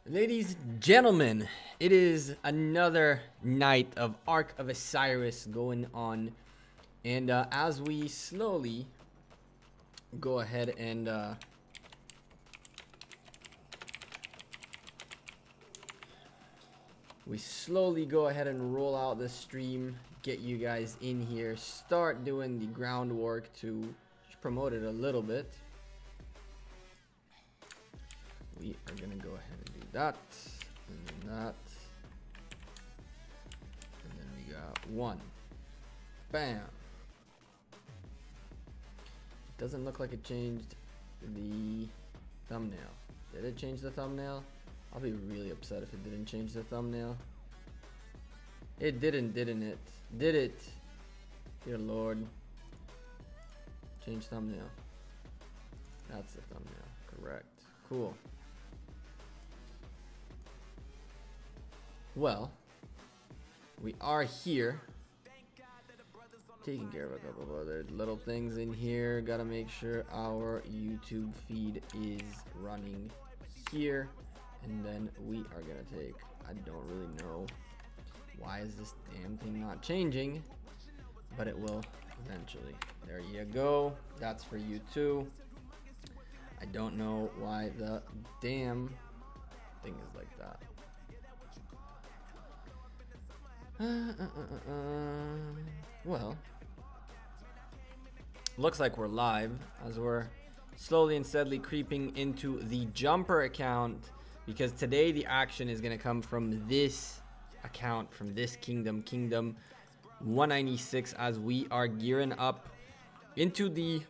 Ladies and gentlemen, it is another night of Ark of Osiris going on, and as we slowly go ahead and roll out the stream, get you guys in here, start doing the groundwork to promote it a little bit. We are gonna go ahead and do that, and then that, and then we got one. Bam. Doesn't look like it changed the thumbnail. Did it change the thumbnail? I'll be really upset if it didn't change the thumbnail. It didn't it? Did it? Dear Lord. Change thumbnail. That's the thumbnail. Correct. Cool. Well, we are here, taking care of a couple of other little things in here. Gotta make sure our YouTube feed is running here, and then we are gonna take, I don't really know why is this damn thing not changing, but it will eventually. There you go. That's for you too. I don't know why the damn thing is like that. Well, looks like we're live as we're slowly and steadily creeping into the jumper account, because today the action is going to come from this account, from this kingdom, Kingdom 196, as we are gearing up into the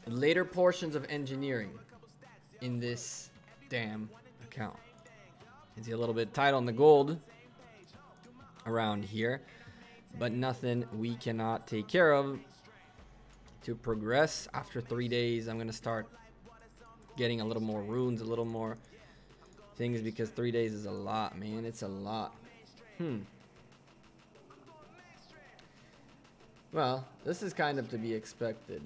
later portions of engineering in this damn account. You see a little bit tight on the gold around here, but nothing we cannot take care of to progress. After 3 days, I'm gonna start getting a little more runes, a little more things, because 3 days is a lot, man. It's a lot. Well, this is kind of to be expected.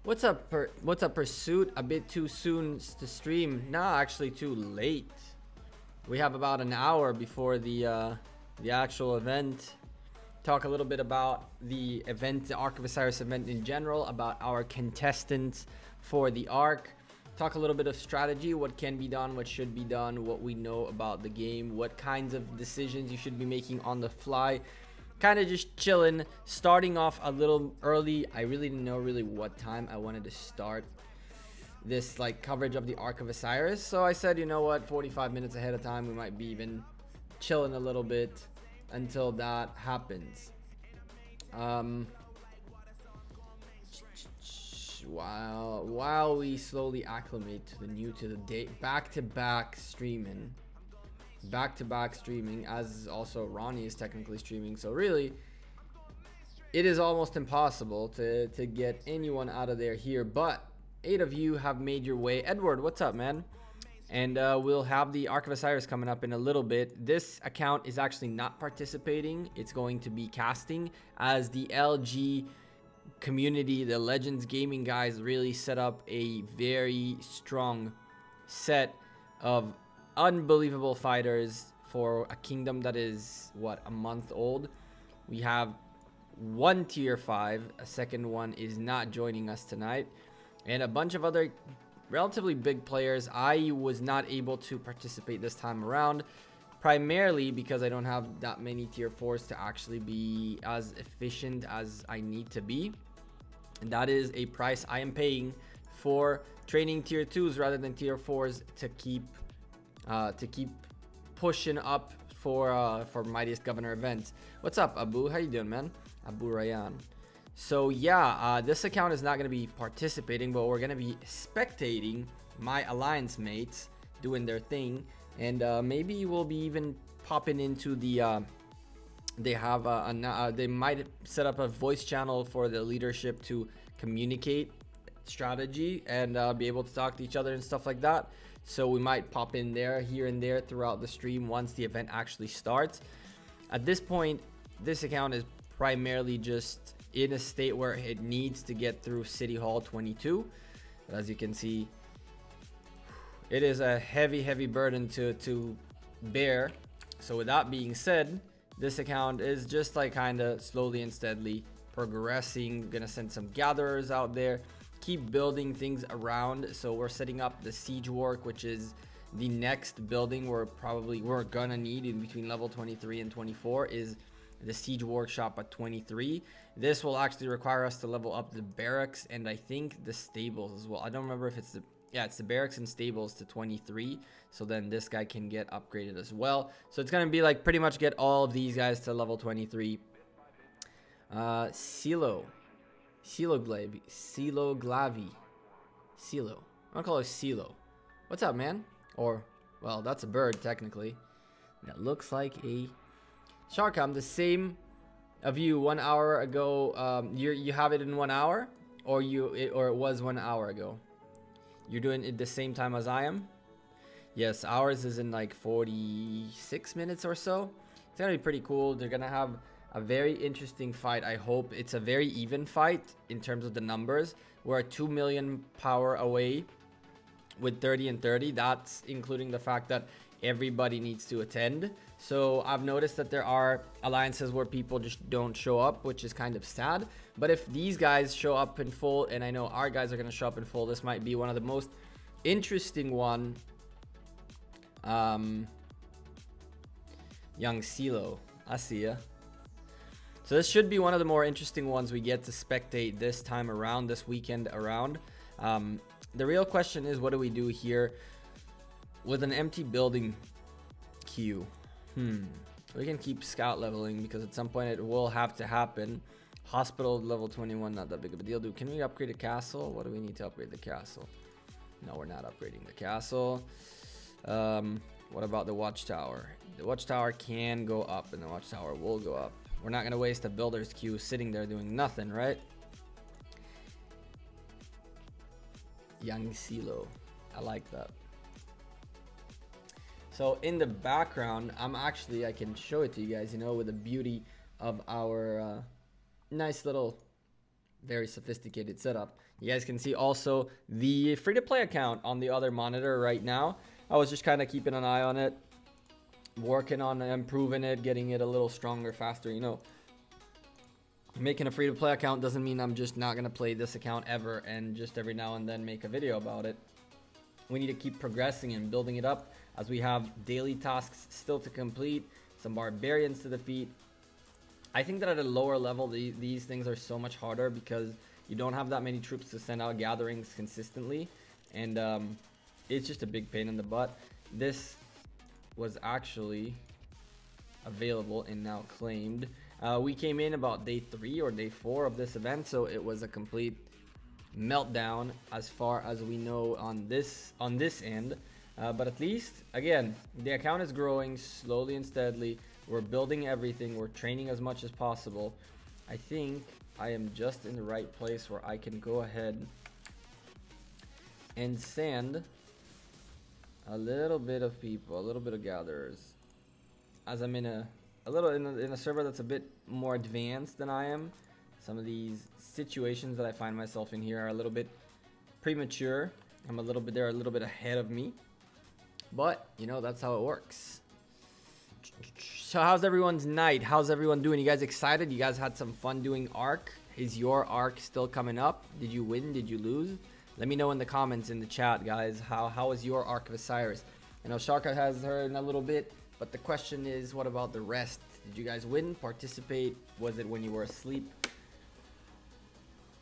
What's up, Pursuit? A bit too soon to stream. Nah, actually too late. We have about an hour before the actual event. Talk a little bit about the event, the Ark of Osiris event in general, about our contestants for the Ark. Talk a little bit of strategy, what can be done, what should be done, what we know about the game, what kinds of decisions you should be making on the fly. Kind of just chilling, starting off a little early. I really didn't know what time I wanted to start this like coverage of the Ark of Osiris, so I said, you know what, 45 minutes ahead of time. We might be even chilling a little bit until that happens. While we slowly acclimate to the day, back-to-back streaming, as also Ronnie is technically streaming, so really it is almost impossible to get anyone out of there here, but 8 of you have made your way. Edward, what's up, man? And we'll have the Ark of Osiris coming up in a little bit. This account is actually not participating. It's going to be casting, as the LG community, the Legends Gaming guys, really set up a very strong set of unbelievable fighters for a kingdom that is, what, a month old. We have one tier 5, a second one is not joining us tonight, and a bunch of other relatively big players. I was not able to participate this time around, primarily because I don't have that many tier 4s to actually be as efficient as I need to be, and that is a price I am paying for training tier 2s rather than tier 4s to keep pushing up for Mightiest Governor events. What's up, Abu? How you doing, man? Abu Rayyan. So yeah, this account is not going to be participating, but we're going to be spectating my alliance mates doing their thing, and maybe we'll be even popping into the they might set up a voice channel for the leadership to communicate strategy and be able to talk to each other and stuff like that. So we might pop in there, here and there throughout the stream once the event actually starts. At this point, this account is primarily just in a state where it needs to get through City Hall 22. But as you can see, it is a heavy burden to bear. So with that being said, this account is just like kind of slowly and steadily progressing. Gonna send some gatherers out there, keep building things around. So we're setting up the siege work, which is the next building we're gonna need in between level 23 and 24 is the siege workshop at 23. This will actually require us to level up the barracks and I think the stables as well. I don't remember if it's it's the barracks and stables to 23. So then this guy can get upgraded as well. So it's gonna be like pretty much get all of these guys to level 23. Silo Glavi. I'm gonna call it Silo. What's up, man? Or, well, that's a bird technically. That looks like a shark. I'm the same of you 1 hour ago. You have it in 1 hour, or it was 1 hour ago. You're doing it the same time as I am. Yes, ours is in like 46 minutes or so. It's gonna be pretty cool. They're gonna have a very interesting fight. I hope it's a very even fight in terms of the numbers. We're 2 million power away with 30 and 30. That's including the fact that everybody needs to attend. So I've noticed that there are alliances where people just don't show up, which is kind of sad. But if these guys show up in full, and I know our guys are going to show up in full, this might be one of the most interesting one. Young Silo, I see ya. So this should be one of the more interesting ones we get to spectate this time around, this weekend around. The real question is, what do we do here with an empty building queue? We can keep scout leveling because at some point it will have to happen. Hospital level 21, not that big of a deal. Can we upgrade a castle? What do we need to upgrade the castle? No, we're not upgrading the castle. What about the watchtower? The watchtower can go up and the watchtower will go up. We're not going to waste a builder's queue sitting there doing nothing, right? Young Silo. I like that. So in the background, I can show it to you guys, you know, with the beauty of our nice little, very sophisticated setup. You guys can see also the free-to-play account on the other monitor right now. I was just kind of keeping an eye on it, working on improving it, getting it a little stronger, faster, you know. Making a free-to-play account doesn't mean I'm just not going to play this account ever and just every now and then make a video about it. We need to keep progressing and building it up as we have daily tasks still to complete, some barbarians to defeat. I think that at a lower level, these things are so much harder because you don't have that many troops to send out gatherings consistently. And it's just a big pain in the butt. This was actually available and now claimed. We came in about day 3 or day 4 of this event, so it was a complete meltdown as far as we know on this end. But at least, again, the account is growing slowly and steadily. We're building everything. We're training as much as possible. I think I am just in the right place where I can go ahead and send a little bit of people, a little bit of gatherers, as I'm in a server that's a bit more advanced than I am. Some of these situations that I find myself in here are a little bit premature. They're a little bit ahead of me, but you know, that's how it works. So how's everyone's night? How's everyone doing? You guys excited? You guys had some fun doing Ark? Is your Ark still coming up? Did you win? Did you lose? Let me know in the comments in the chat, guys. How is your Ark of Osiris? I know Sharka has her in a little bit, but the question is, what about the rest? Did you guys win? Participate? Was it when you were asleep?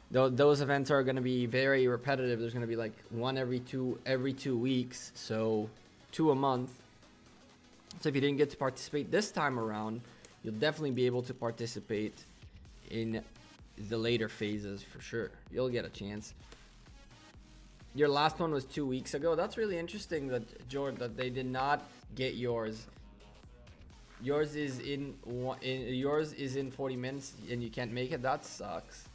Those events are going to be very repetitive. There's going to be like one every two weeks, so 2 a month. So if you didn't get to participate this time around, you'll definitely be able to participate in the later phases for sure. You'll get a chance. Your last one was 2 weeks ago. That's really interesting that that they did not get yours. Yours is in 40 minutes and you can't make it. That sucks.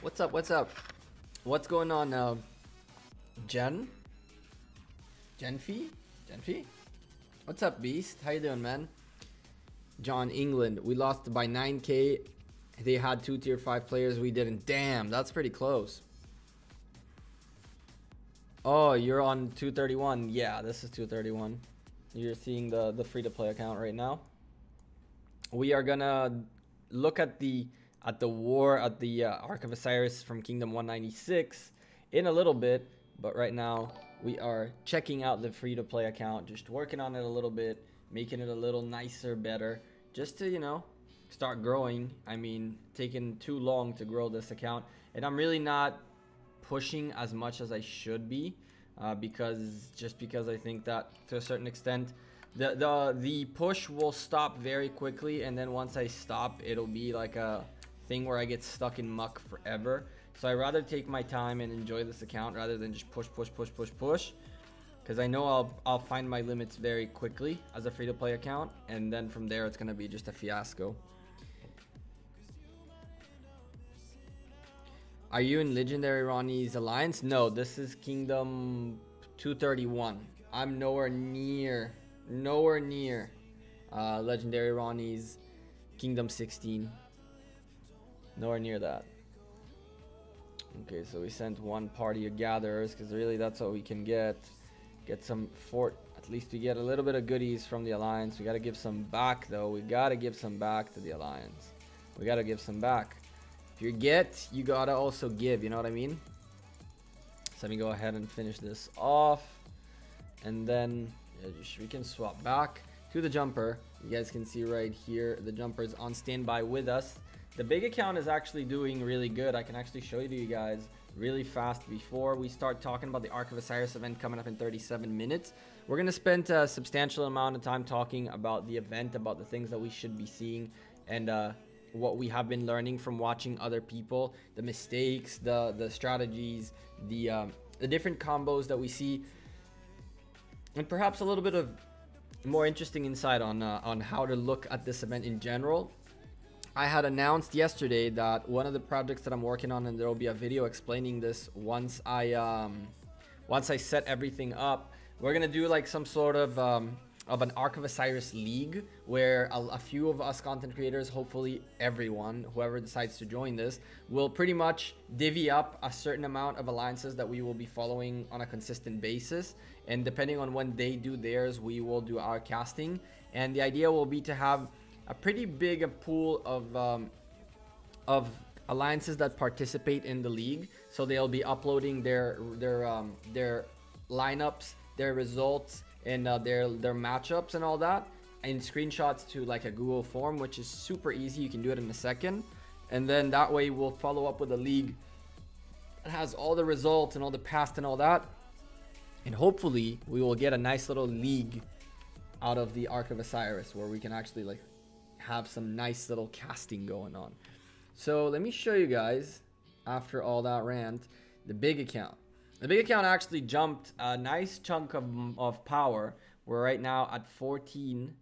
What's up? What's up? What's going on, Genfi? What's up, Beast? How you doing, man? John, England. We lost by 9K. They had 2 tier 5 players. We didn't. Damn, that's pretty close. Oh, you're on 231. Yeah, this is 231. You're seeing the free-to-play account right now. We are gonna look at the war at the Ark of Osiris from Kingdom 196 in a little bit, but right now we are checking out the free-to-play account, just working on it a little bit, making it a little nicer, better, just to, you know, start growing. I mean, taking too long to grow this account, and I'm really not pushing as much as I should be, because I think that to a certain extent the push will stop very quickly, and then once I stop, it'll be like a thing where I get stuck in muck forever. So I rather take my time and enjoy this account rather than just push, because I know I'll find my limits very quickly as a free-to-play account, and then from there it's gonna be just a fiasco. Are you in Legendary Ronnie's alliance? No, this is Kingdom 231. I'm nowhere near Legendary Ronnie's Kingdom 16. Nowhere near that. Okay, so we sent one party of gatherers because really that's what we can get some fort. At least we get a little bit of goodies from the alliance. We got to give some back, though. We got to give some back to the alliance. We got to give some back. If you get, you got to also give, you know what I mean? So let me go ahead and finish this off, and then we can swap back to the jumper. You guys can see right here the jumper is on standby with us. The big account is actually doing really good. I can actually show you to you guys really fast before we start talking about the Ark of Osiris event coming up in 37 minutes. We're going to spend a substantial amount of time talking about the event, about the things that we should be seeing, and what we have been learning from watching other people, the mistakes, the strategies, the different combos that we see, and perhaps a little bit of more interesting insight on how to look at this event in general. I had announced yesterday that one of the projects that I'm working on, and there will be a video explaining this once I set everything up, we're gonna do like some sort of an Ark of Osiris league where a few of us content creators, hopefully everyone, whoever decides to join this, will pretty much divvy up a certain amount of alliances that we will be following on a consistent basis, and depending on when they do theirs, we will do our casting. And the idea will be to have a pretty big pool of alliances that participate in the league, so they'll be uploading their lineups, their results, and their matchups and all that in screenshots to like a Google form, which is super easy. You can do it in a second, and then that way we'll follow up with a league that has all the results and all the past and all that, and hopefully we will get a nice little league out of the Ark of Osiris where we can actually like have some nice little casting going on. So let me show you guys, after all that rant, the big account. The big account actually jumped a nice chunk of power. We're right now at 14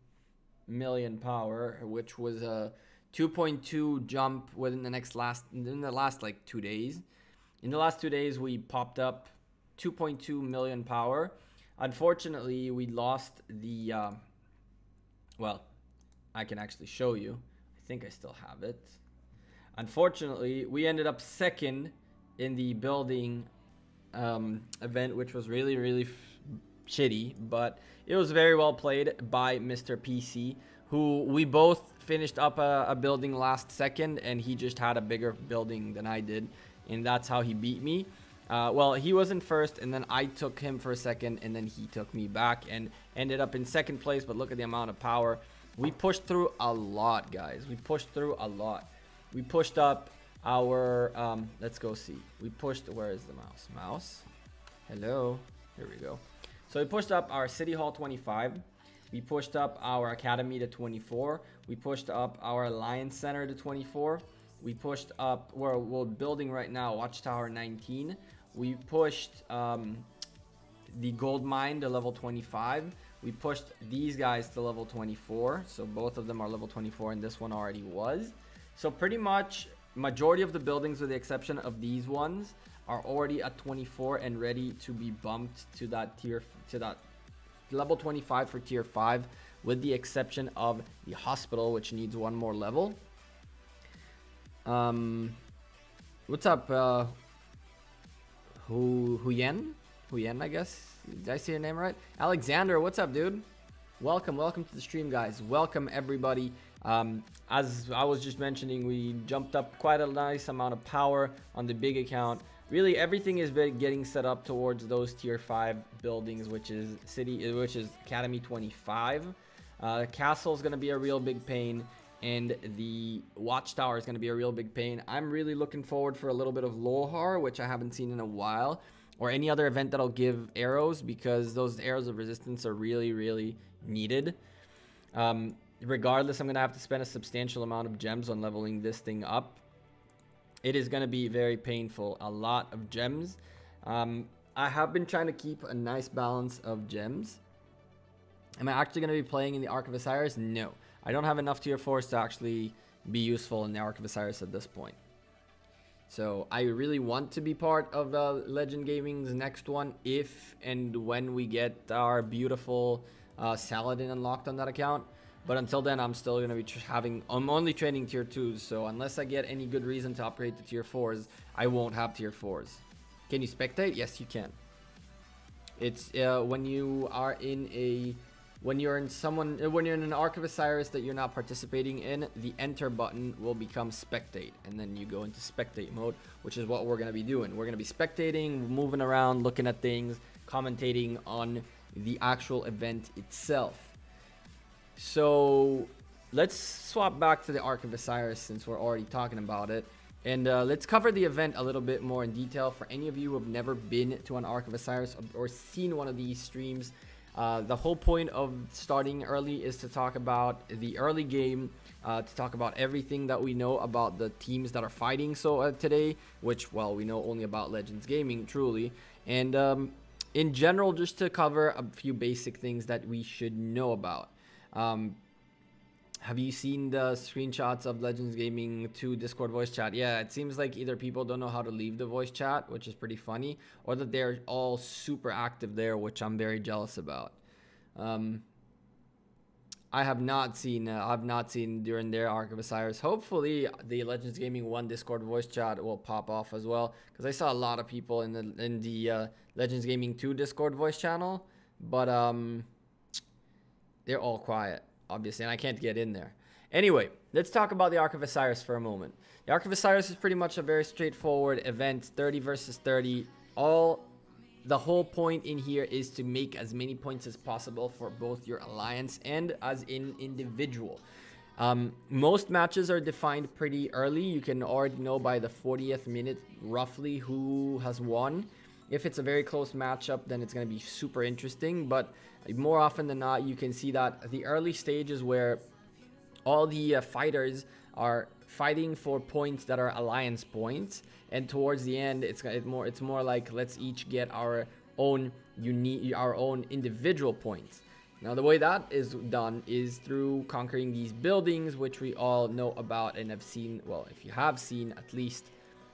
million power, which was a 2.2 jump within the last like 2 days. In the last 2 days, we popped up 2.2 million power. Unfortunately, we lost the well, I can actually show you. I think I still have it. Unfortunately, we ended up second in the building event, which was really shitty, but it was very well played by Mr. PC, who we both finished up a building last second, and he just had a bigger building than I did, and that's how he beat me. Well, he was in first, and then I took him for a second, and then he took me back and ended up in second place. But look at the amount of power. We pushed through a lot, guys. We pushed through a lot. We pushed up our let's go see. We pushed, where is the mouse? Hello, here we go. So we pushed up our City Hall 25. We pushed up our Academy to 24. We pushed up our Alliance Center to 24. We pushed up, we're building right now, Watchtower 19. We pushed the Gold Mine to level 25. We pushed these guys to level 24. So both of them are level 24, and this one already was. So pretty much majority of the buildings, with the exception of these ones, are already at 24 and ready to be bumped to that level 25 for tier 5, with the exception of the hospital, which needs one more level. What's up, Huyen, I guess. Did I say your name right? Alexander, what's up, dude? Welcome to the stream, guys. Welcome, everybody. As I was just mentioning, we jumped up quite a nice amount of power on the big account. Really, everything is getting set up towards those tier 5 buildings, which is Academy 25. Castle is going to be a real big pain, and the Watchtower is going to be a real big pain. I'm really looking forward for a little bit of Lohar, which I haven't seen in a while, or any other event that'll give arrows, because those arrows of resistance are really needed. Regardless, I'm going to have to spend a substantial amount of gems on leveling this thing up. It is going to be very painful. A lot of gems. I have been trying to keep a nice balance of gems. Am I actually going to be playing in the Ark of Osiris? No. I don't have enough tier 4s to actually be useful in the Ark of Osiris at this point. So I really want to be part of Legend Gaming's next one if and when we get our beautiful Saladin unlocked on that account. But until then, I'm still going to be I'm only training tier 2s, so unless I get any good reason to upgrade to tier 4s, I won't have tier 4s. Can you spectate? Yes, you can. It's when you are in when you're in an Ark of Osiris that you're not participating in, the enter button will become spectate, and then you go into spectate mode, which is what we're going to be doing. We're going to be spectating, moving around, looking at things, commentating on the actual event itself. So let's swap back to the Ark of Osiris since we're already talking about it. And let's cover the event a little bit more in detail for any of you who have never been to an Ark of Osiris or seen one of these streams. The whole point of starting early is to talk about the early game, to talk about everything that we know about the teams that are fighting today, which, well, we know only about Legends Gaming, truly. And in general, just to cover a few basic things that we should know about. Have you seen the screenshots of Legends Gaming 2 Discord voice chat? Yeah, it seems like either people don't know how to leave the voice chat, which is pretty funny, or that they're all super active there, which I'm very jealous about. I have not seen during their Ark of Osiris. Hopefully the Legends Gaming 1 Discord voice chat will pop off as well, because I saw a lot of people in the Legends Gaming 2 Discord voice channel, but they're all quiet, obviously, and I can't get in there. Anyway, let's talk about the Ark of Osiris for a moment. The Ark of Osiris is pretty much a very straightforward event, 30 versus 30. The whole point in here is to make as many points as possible for both your alliance and as in individual. Most matches are defined pretty early. You can already know by the 40th minute roughly who has won. If it's a very close matchup, then it's going to be super interesting, but more often than not, you can see that the early stages where all the fighters are fighting for points that are alliance points, and towards the end, it's more like let's each get our own individual points. Now, the way that is done is through conquering these buildings, which we all know about and have seen. Well, if you have seen at least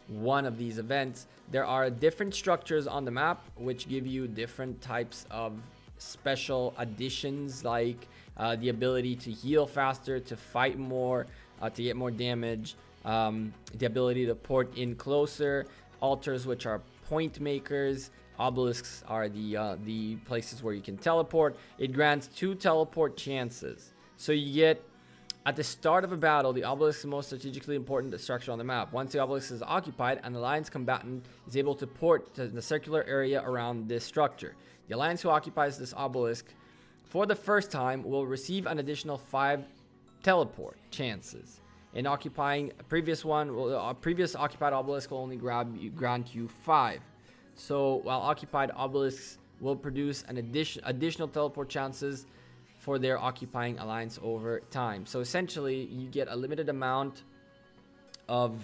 one of these events, there are different structures on the map which give you different types of special additions, like the ability to heal faster, to fight more, to get more damage, the ability to port in closer, altars which are point makers, obelisks are the places where you can teleport. It grants 2 teleport chances, so you get at the start of a battle, the obelisk is the most strategically important structure on the map. Once the obelisk is occupied, an alliance combatant is able to port to the circular area around this structure. The alliance who occupies this obelisk for the first time will receive an additional 5 teleport chances. In occupying a previous occupied obelisk will only grant you 5. So while occupied obelisks will produce an additional teleport chances for their occupying alliance over time. So essentially, you get a limited amount of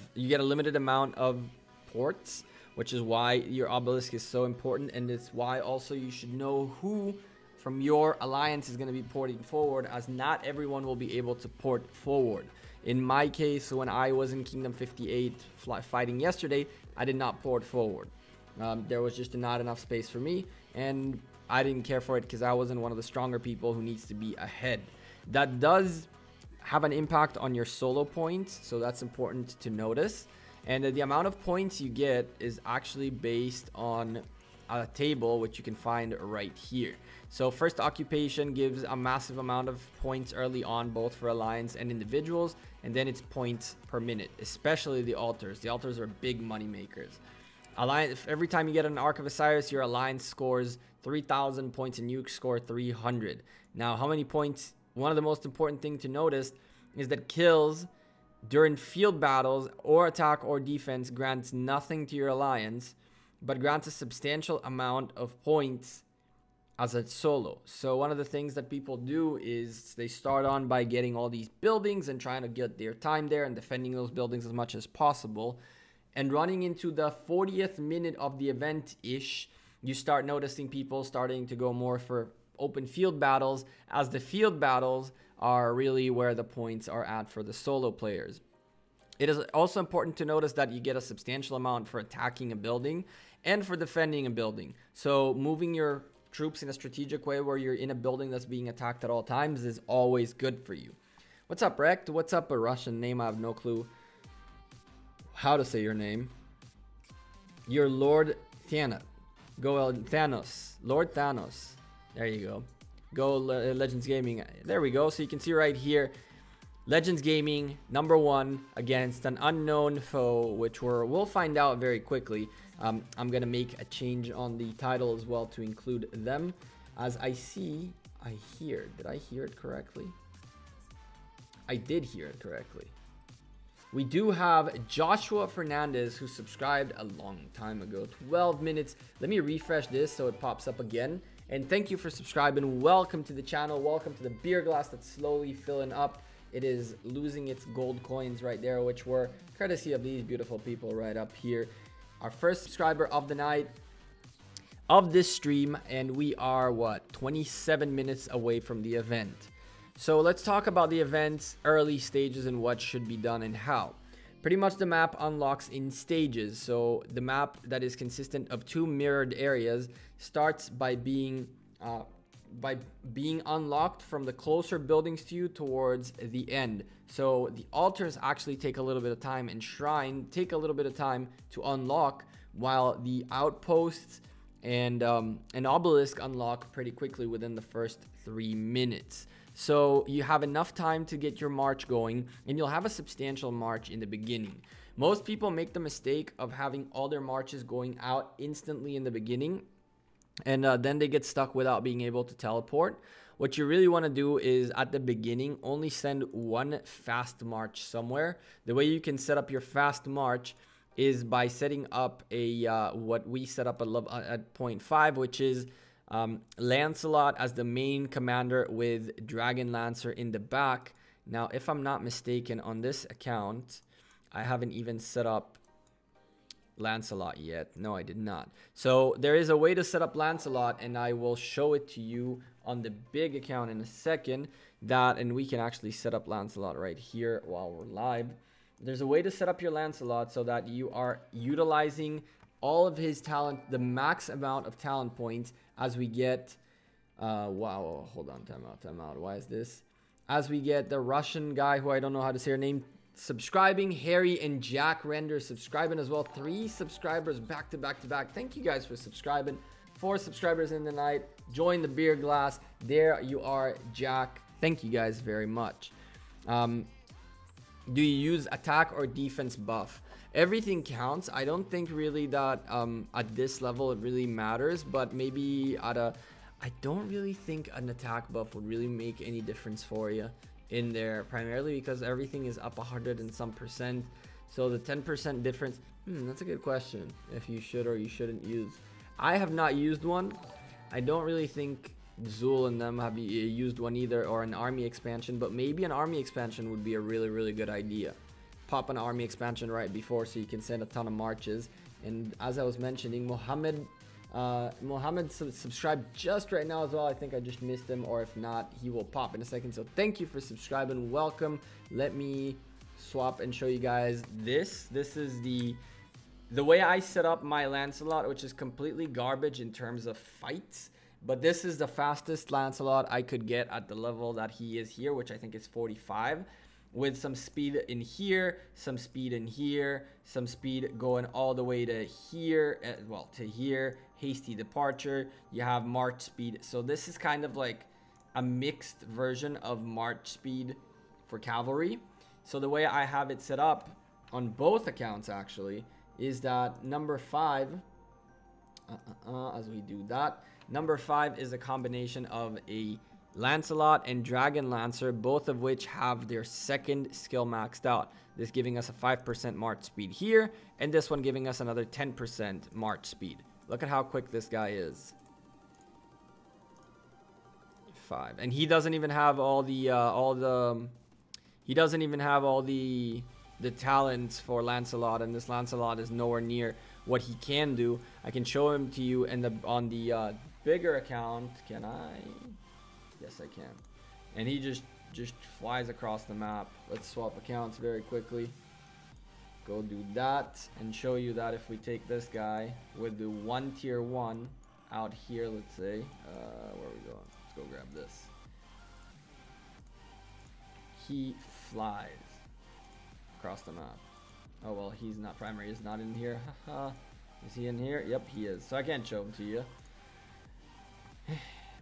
ports, which is why your obelisk is so important, and it's why also you should know who from your alliance is going to be porting forward, as not everyone will be able to port forward. In my case, when I was in Kingdom 58 fighting yesterday, I did not port forward. There was just not enough space for me, and I didn't care for it because I wasn't one of the stronger people who needs to be ahead. That does have an impact on your solo points, so that's important to notice. And the amount of points you get is actually based on a table, which you can find right here. So first occupation gives a massive amount of points early on, both for alliance and individuals, and then it's points per minute, especially the altars. The altars are big money makers. Alliance, every time you get an Ark of Osiris, your alliance scores 3,000 points and you score 300. Now, how many points? One of the most important thing to notice is that kills during field battles or attack or defense grants nothing to your alliance, but grants a substantial amount of points as a solo. So one of the things that people do is they start on by getting all these buildings and trying to get their time there and defending those buildings as much as possible. And running into the 40th minute of the event-ish, you start noticing people starting to go more for open field battles, as the field battles are really where the points are at for the solo players. It is also important to notice that you get a substantial amount for attacking a building and for defending a building. So moving your troops in a strategic way where you're in a building that's being attacked at all times is always good for you. What's up, Rekt? What's up, a Russian name? I have no clue how to say your name. You're Lord Thanos. Go Thanos. Lord Thanos. There you go. Go Legends Gaming. There we go. So you can see right here, Legends Gaming #1 against an unknown foe, which we'll find out very quickly. I'm gonna make a change on the title as well to include them. As I hear. Did I hear it correctly? I did hear it correctly. We do have Joshua Fernandez, who subscribed a long time ago, 12 minutes. Let me refresh this so it pops up again. And thank you for subscribing. Welcome to the channel. Welcome to the beer glass that's slowly filling up. It is losing its gold coins right there, which were courtesy of these beautiful people right up here. Our first subscriber of the night of this stream, and we are, what, 27 minutes away from the event. So let's talk about the event's early stages and what should be done and how. Pretty much the map unlocks in stages. So the map that is consistent of 2 mirrored areas starts by being unlocked from the closer buildings to you towards the end. So the altars actually take a little bit of time, and shrine take a little bit of time to unlock, while the outposts and an obelisk unlock pretty quickly within the first 3 minutes. So you have enough time to get your march going, and you'll have a substantial march in the beginning. Most people make the mistake of having all their marches going out instantly in the beginning, and then they get stuck without being able to teleport. What you really want to do is at the beginning only send one fast march somewhere. The way you can set up your fast march is by setting up a what we set up at point 5, which is Lancelot as the main commander with Dragon Lancer in the back. Now, if I'm not mistaken, on this account, I haven't even set up Lancelot yet. No, I did not. So there is a way to set up Lancelot, and I will show it to you on the big account in a second. And we can actually set up Lancelot right here while we're live. There's a way to set up your Lancelot so that you are utilizing all of his talent, the max amount of talent points, as we get wow, hold on, time out. Why is this? As we get the Russian guy, who I don't know how to say her name, subscribing, Harry and Jack Render subscribing as well. 3 subscribers back to back. Thank you guys for subscribing. 4 subscribers in the night. Join the beer glass. There you are, Jack. Thank you guys very much. Do you use attack or defense buff? Everything counts. I don't think really that at this level it really matters, but maybe I don't really think an attack buff would really make any difference for you in there, primarily because everything is up 100 and some percent. So the 10% difference, that's a good question, if you should or you shouldn't use. I have not used one. I don't really think Zul and them have used one either, or an army expansion, but maybe an army expansion would be a really good idea. Pop an army expansion right before so you can send a ton of marches. And as I was mentioning, Mohammed subscribed just right now as well. I think I just missed him, or if not, he will pop in a second. So thank you for subscribing. Welcome. Let me swap and show you guys this. This is the way I set up my Lancelot, which is completely garbage in terms of fights. But this is the fastest Lancelot I could get at the level that he is here, which I think is 45. With some speed in here, some speed in here, some speed going all the way to here, well, to here, hasty departure, you have march speed. So this is kind of like a mixed version of march speed for cavalry. So the way I have it set up on both accounts actually is that number 5, as we do that, number 5 is a combination of a Lancelot and Dragon Lancer, both of which have their second skill maxed out. This giving us a 5% march speed here, and this one giving us another 10% march speed. Look at how quick this guy is. 5, and he doesn't even have all the talents for Lancelot, and this Lancelot is nowhere near what he can do. I can show him to you in on the bigger account. Can I? Yes, I can. And he just flies across the map. Let's swap accounts very quickly. Go do that and show you that if we take this guy with the 1 tier 1 out here, let's say, where are we going? Let's go grab this. He flies across the map. Oh, well, he's not primary. He's not in here. Is he in here? Yep, he is. So I can't show him to you.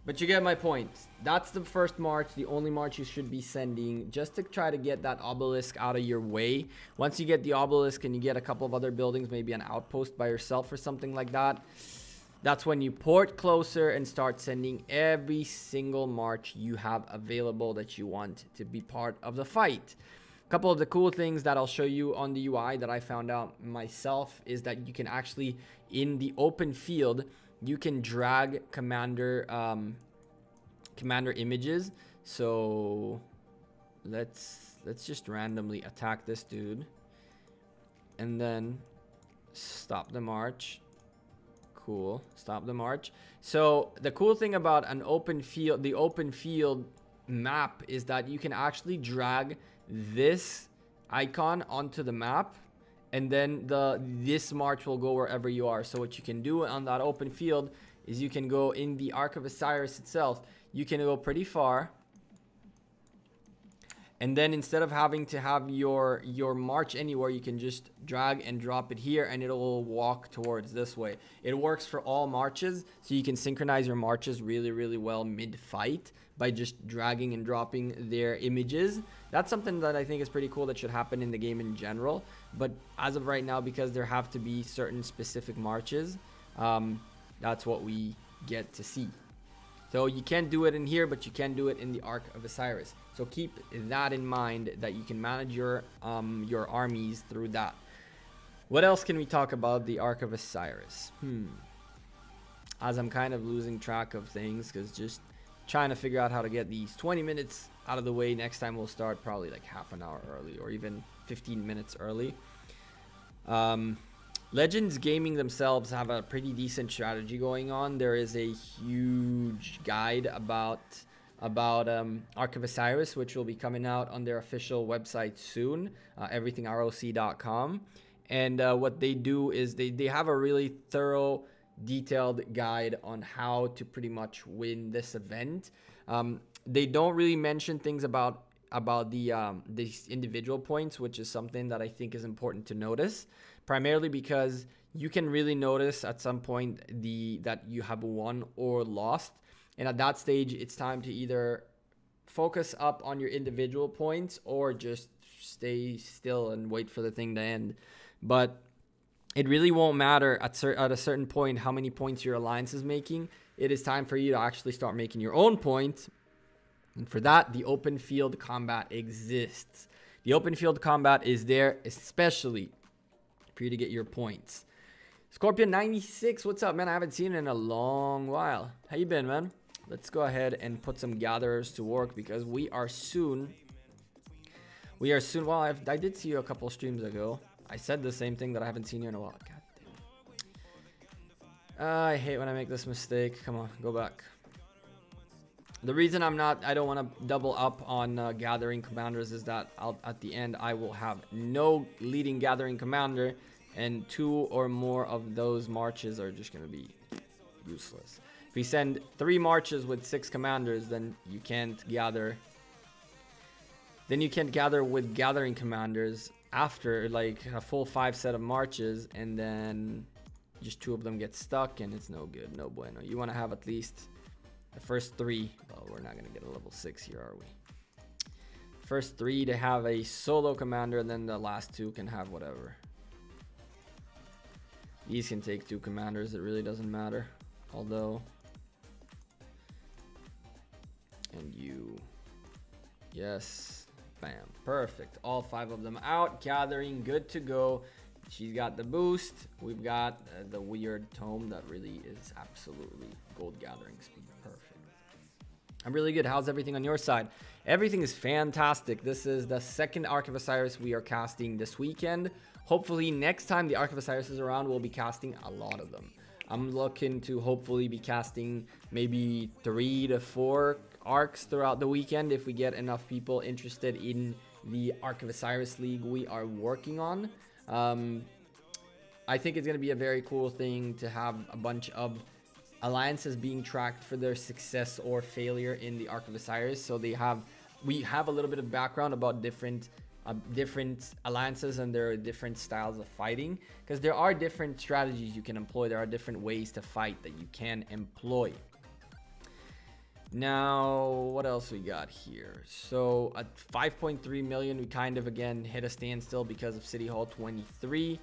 But you get my point. That's the first march, the only march you should be sending, just to try to get that obelisk out of your way. Once you get the obelisk and you get a couple of other buildings, maybe an outpost by yourself or something like that, that's when you port closer and start sending every single march you have available that you want to be part of the fight. A couple of the cool things that I'll show you on the UI that I found out myself is that you can actually, in the open field, you can drag commander images. So let's just randomly attack this dude and then stop the march. Cool, stop the march. So the cool thing about an open field, the open field map, is that you can actually drag this icon onto the map, and then this march will go wherever you are. So what you can do on that open field is you can go in the Ark of Osiris itself. You can go pretty far, and then instead of having to have your march anywhere, you can just drag and drop it here, and it'll walk towards this way. It works for all marches, so you can synchronize your marches really, really well mid-fight by just dragging and dropping their images. That's something that I think is pretty cool that should happen in the game in general. But as of right now, because there have to be certain specific marches, that's what we get to see. So you can't do it in here, but you can do it in the Ark of Osiris. So keep that in mind, that you can manage your armies through that. What else can we talk about the Ark of Osiris? As I'm kind of losing track of things, because just trying to figure out how to get these 20 minutes out of the way. Next time we'll start probably like half an hour early, or even 15 minutes early. Legends Gaming themselves have a pretty decent strategy going on. There is a huge guide about Ark of Osiris, which will be coming out on their official website soon, everythingroc.com. And what they do is they have a really thorough, detailed guide on how to pretty much win this event. They don't really mention things about these individual points, which is something that I think is important to notice, primarily because you can really notice at some point that you have won or lost, and at that stage it's time to either focus up on your individual points or just stay still and wait for the thing to end. But it really won't matter at a certain point how many points your alliance is making. It is time for you to actually start making your own points. And for that, the open field combat exists. The open field combat is there especially for you to get your points. Scorpion96, what's up, man? I haven't seen it in a long while. How you been, man? Let's go ahead and put some gatherers to work, because we are soon. Well, I did see you a couple streams ago. I said the same thing, that I haven't seen you in a while. God damn. I hate when I make this mistake. Come on, go back. The reason I don't want to double up on gathering commanders is that at the end I will have no leading gathering commander, and 2 or more of those marches are just going to be useless. If we send 3 marches with 6 commanders, then you can't gather. Then you can't gather with gathering commanders after like a full 5 set of marches, and then just 2 of them get stuck, and it's no good, no bueno. You want to have at least the first 3. Well, we're not going to get a level 6 here, are we? First 3 to have a solo commander, and then the last 2 can have whatever. These can take 2 commanders, it really doesn't matter. Although, and you, yes, bam, perfect. All 5 of them out, gathering, good to go. She's got the boost. We've got the weird tome that really is absolutely gold gathering speed. Perfect. I'm really good. How's everything on your side? Everything is fantastic. This is the second Ark of Osiris we are casting this weekend. Hopefully next time the Ark of Osiris is around, we'll be casting a lot of them. I'm looking to hopefully be casting maybe 3 to 4 arcs throughout the weekend if we get enough people interested in the Ark of Osiris League we are working on. I think it's going to be a very cool thing to have a bunch of alliances being tracked for their success or failure in the Ark of Osiris. So we have a little bit of background about different alliances and their different styles of fighting, because there are different strategies you can employ. There are different ways to fight that you can employ. Now, what else we got here? So at 5.3 million, we kind of again hit a standstill because of City Hall 23.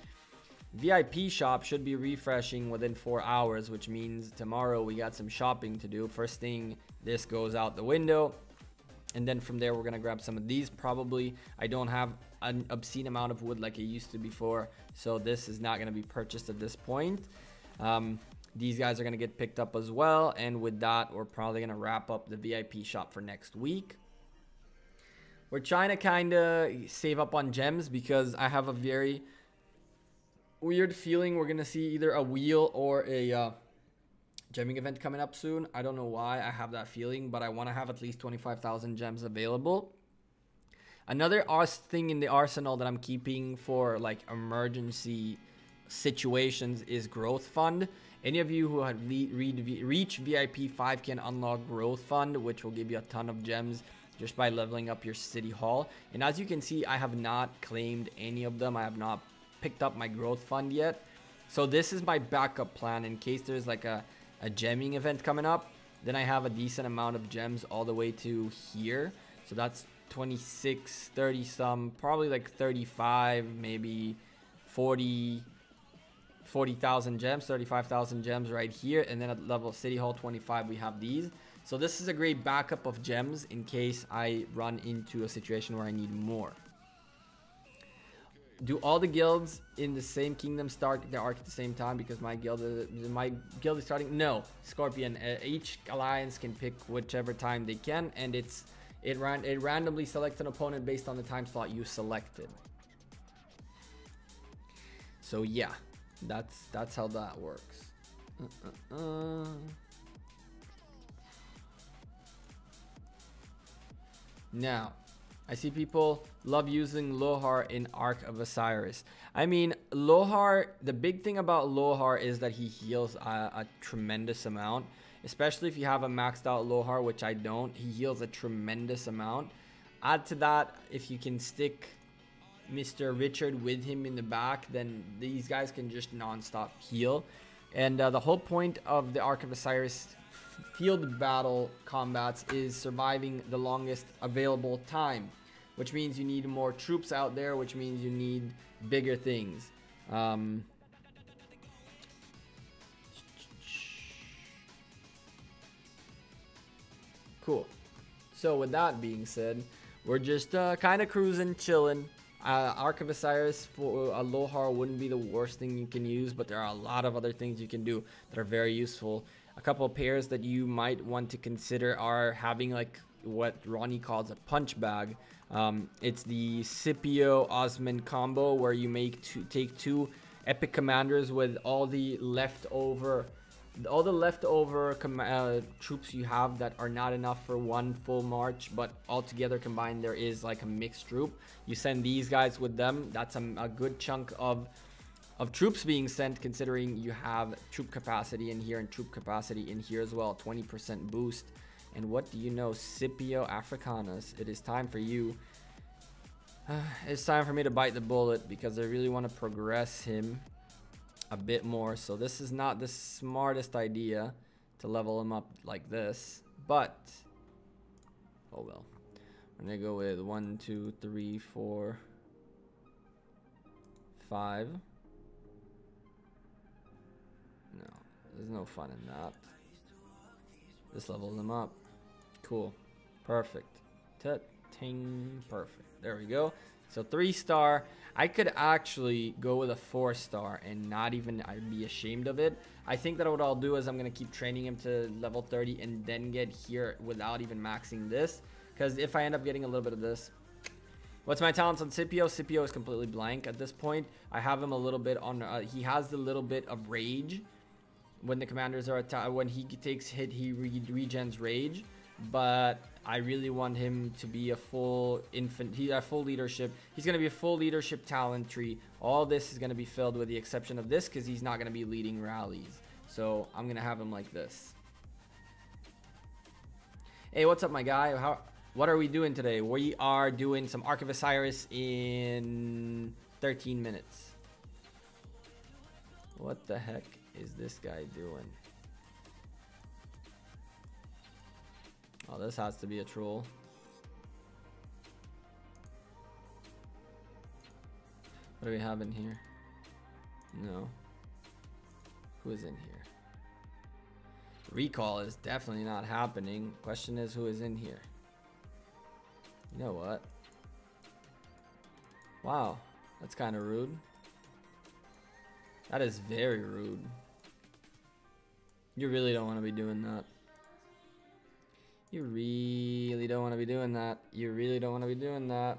VIP shop should be refreshing within 4 hours, which means tomorrow we got some shopping to do. First thing, this goes out the window. And then from there, we're going to grab some of these probably. I don't have an obscene amount of wood like I used to before, so this is not going to be purchased at this point. These guys are going to get picked up as well. And with that, we're probably going to wrap up the VIP shop for next week. We're trying to kind of save up on gems because I have a very weird feeling we're going to see either a wheel or a gemming event coming up soon. I don't know why I have that feeling, but I want to have at least 25,000 gems available. Another thing in the arsenal that I'm keeping for like emergency situations is growth fund. Any of you who have reached VIP 5 can unlock growth fund, which will give you a ton of gems just by leveling up your city hall. And as you can see, I have not claimed any of them. I have not picked up my growth fund yet. So this is my backup plan in case there's like a gemming event coming up. Then I have a decent amount of gems all the way to here. So that's 26, 30 some, probably like 35, maybe 40,000 gems, 35,000 gems right here. And then at level City Hall 25, we have these. So this is a great backup of gems in case I run into a situation where I need more. Do all the guilds in the same kingdom start the arc at the same time? Because my guild is starting. No, Scorpion. Each alliance can pick whichever time they can, and it randomly selects an opponent based on the time slot you selected. So yeah, that's how that works. Now, I see people love using Lohar in Ark of Osiris. I mean, Lohar, the big thing about Lohar is that he heals a tremendous amount. Especially if you have a maxed out Lohar, which I don't. He heals a tremendous amount. Add to that, if you can stick Mr. Richard with him in the back, then these guys can just non-stop heal. And the whole point of the Ark of Osiris field battle combats is surviving the longest available time, which means you need more troops out there, which means you need bigger things. Cool. So with that being said, we're just kind of cruising, chilling. Ark of Osiris for a Lohar wouldn't be the worst thing you can use, but there are a lot of other things you can do that are very useful. A couple of pairs that you might want to consider are having like what Ronnie calls a punch bag. It's the Scipio Osman combo where you take 2 epic commanders with all the leftover all the leftover troops you have that are not enough for one full march, but altogether combined there is like a mixed troop. You send these guys with them. That's a good chunk of troops being sent, considering you have troop capacity in here and troop capacity in here as well. 20% boost. And what do you know, Scipio Africanus? It is time for you. It's time for me to bite the bullet because I really want to progress him a bit more. So this is not the smartest idea to level him up like this, but oh well. I'm gonna go with 1, 2, 3, 4, 5. No, there's no fun in that. This levels him up. Cool. Perfect. Ting. Perfect. There we go. So 3-star. I could actually go with a 4-star and not even I'd be ashamed of it. I think that what I'll do is I'm going to keep training him to level 30 and then get here without even maxing this. Because if I end up getting a little bit of this. What's my talents on Scipio? Scipio is completely blank at this point. I have him a little bit on... he has the little bit of rage. When the commanders are attacked, when he takes hit, he regens rage. But I really want him to be a full full leadership. He's going to be a full leadership talent tree. All this is going to be filled with the exception of this because he's not going to be leading rallies. So I'm going to have him like this. Hey, what's up, my guy? What are we doing today? We are doing some Ark of Osiris in 13 minutes. What the heck is this guy doing? Oh, this has to be a troll. What do we have in here? No. Who is in here? Recall is definitely not happening. Question is, who is in here? You know what? Wow, that's kind of rude. That is very rude. You really don't want to be doing that. You really don't want to be doing that. You really don't want to be doing that.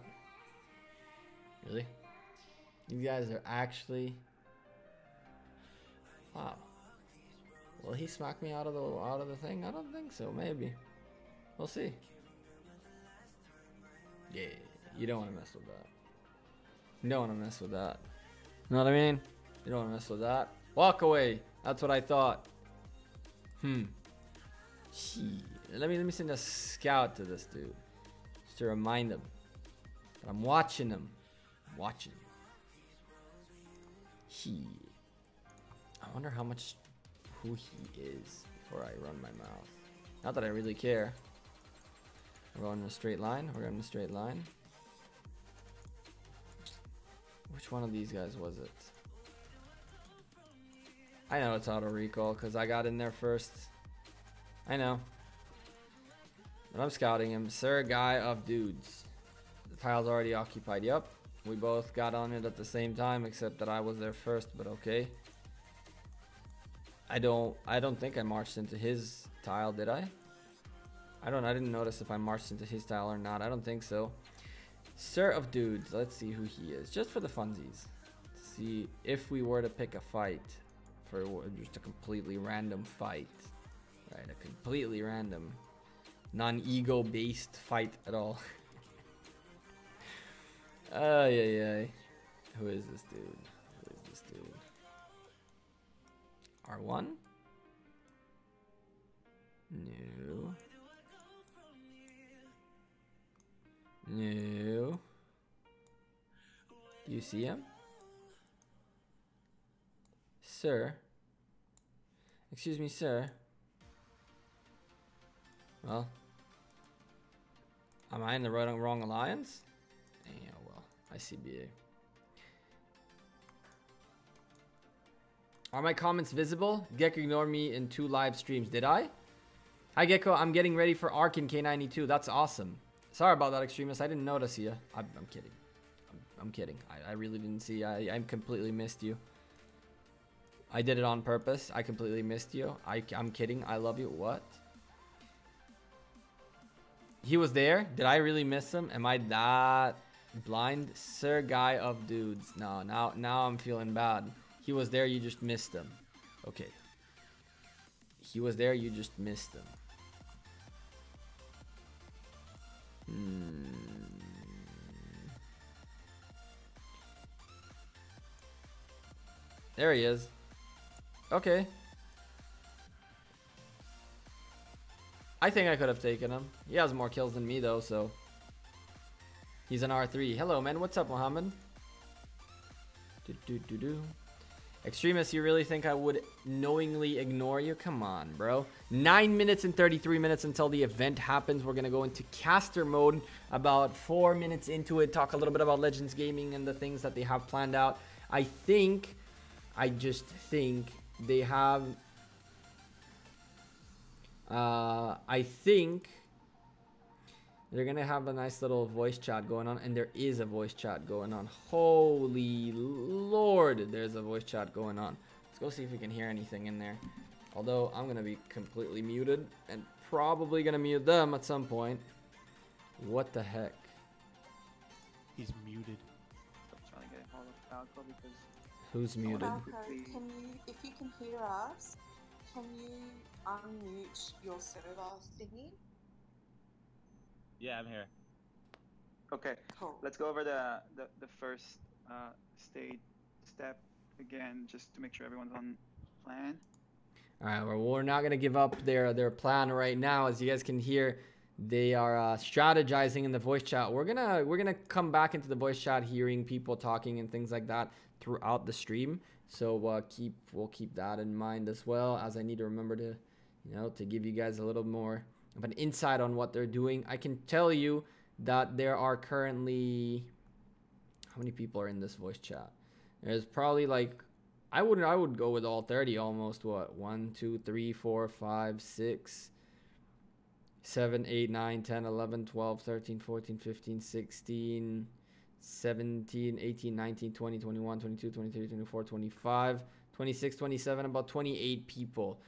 Really? You guys are actually... Wow. Will he smack me out of the thing? I don't think so. Maybe. We'll see. Yeah. You don't want to mess with that. You don't want to mess with that. You know what I mean? You don't want to mess with that. Walk away. That's what I thought. Gee. Let me send a scout to this dude. Just to remind him that I'm watching him. I'm watching him. I wonder how much who he is before I run my mouth. Not that I really care. We're going in a straight line. We're going in a straight line. Which one of these guys was it? I know it's auto recall because I got in there first. I know. But I'm scouting him. Sir, guy of dudes. The tile's already occupied. Yep. We both got on it at the same time, except that I was there first, but okay. I don't think I marched into his tile, did I? I didn't notice if I marched into his tile or not. I don't think so. Sir of dudes. Let's see who he is. Just for the funsies. See if we were to pick a fight. For just a completely random fight. Right, a completely random, non-ego based fight at all. Yeah. Who is this dude? Who is this dude? R1? No. No. Do you see him? Sir? Excuse me, sir? Well, am I in the wrong alliance? Yeah, well, ICBA. Are my comments visible? Gekko ignored me in 2 live streams. Did I? Hi, Gekko. I'm getting ready for Ark in K92. That's awesome. Sorry about that, Extremist. I didn't notice you. I'm kidding. I'm kidding. I really didn't see. I completely missed you. I did it on purpose. I completely missed you. I'm kidding. I love you. What? He was there? Did I really miss him? Am I that blind? Sir, guy of dudes. No, now I'm feeling bad. He was there. You just missed him. Okay. he was there, you just missed him. There he is. Okay. I think I could have taken him. He has more kills than me though, so. He's an R3. Hello, man. What's up, Mohammed? Extremist, you really think I would knowingly ignore you? Come on, bro. 9 minutes and 33 minutes until the event happens. We're going to go into caster mode about 4 minutes into it. Talk a little bit about Legends Gaming and the things that they have planned out. I just think they have... I think they're going to have a nice little voice chat going on. And there is a voice chat going on. Holy Lord, there's a voice chat going on. Let's go see if we can hear anything in there. Although I'm going to be completely muted and probably going to mute them at some point. What the heck? He's muted. I'm trying to get hold of Falco because... Who's muted? Falco, can you, if you can hear us, can you unmute your server thingy? Yeah, I'm here. Okay, Cool. let's go over the first step again, just to make sure everyone's on plan. All right, well, we're not gonna give up their plan right now. As you guys can hear, they are strategizing in the voice chat. We're gonna come back into the voice chat, hearing people talking and things like that throughout the stream. So we'll keep that in mind as well, as I need to remember to, to give you guys a little more of an insight on what they're doing. I can tell you that there are currently, how many people are in this voice chat? There's probably like, I would go with all 30 almost. What? 1, 2, 3, 4, 5, 6, 7, 8, 9, 10, 11, 12, 13, 14, 15, 16, 17, 18, 19, 20, 21, 22, 23, 24, 25, 26, 27, about 28 people.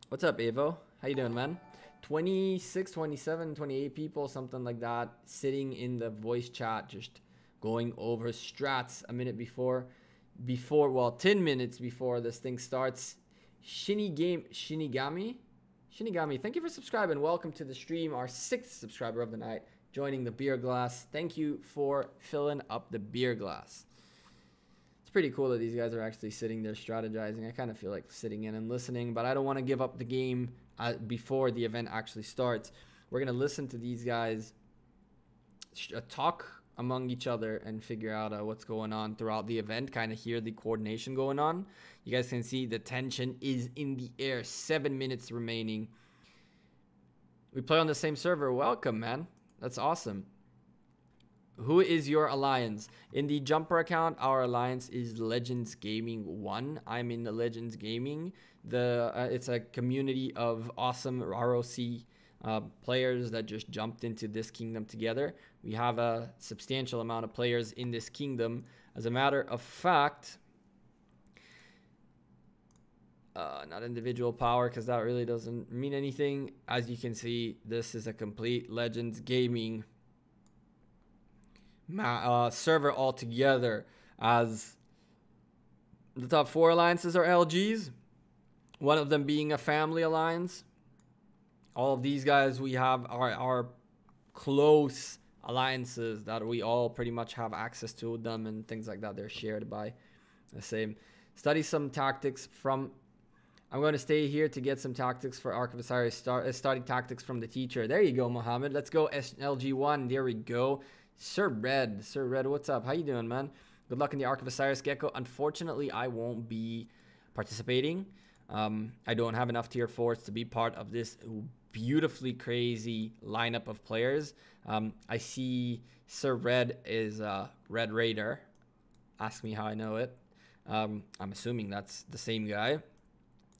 What's up, Evo? How you doing, man? 26, 27, 28 people, something like that, sitting in the voice chat, just going over strats a minute before, well, 10 minutes before this thing starts. Shinigami, thank you for subscribing. Welcome to the stream, our 6th subscriber of the night, joining the beer glass. Thank you for filling up the beer glass. It's pretty cool that these guys are actually sitting there strategizing. I kind of feel like sitting in and listening, but I don't want to give up the game before the event actually starts. We're going to listen to these guys talk among each other and figure out what's going on throughout the event, kind of hear the coordination going on. You guys can see the tension is in the air. 7 minutes remaining. We play on the same server. Welcome, man. That's awesome. Who is your alliance? In the Jumper account, our alliance is Legends Gaming 1. I'm in the Legends Gaming. It's a community of awesome ROC players that just jumped into this kingdom together. We have a substantial amount of players in this kingdom. As a matter of fact, not individual power, because that really doesn't mean anything. As you can see, this is a complete Legends Gaming server altogether, as the top 4 alliances are LGs, one of them being a family alliance. All of these guys we have are close alliances that we all pretty much have access to them, and things like that. They're shared by the same. Study some tactics from... I'm going to stay here to get some tactics for Ark of Osiris. Study tactics from the teacher. There you go, Mohammed. Let's go SLG1. There we go. Sir Red, what's up? How you doing, man? Good luck in the Ark of Osiris, Gekko. Unfortunately, I won't be participating. I don't have enough tier 4s to be part of this beautifully crazy lineup of players. I see Sir Red is Red Raider. Ask me how I know it. I'm assuming that's the same guy.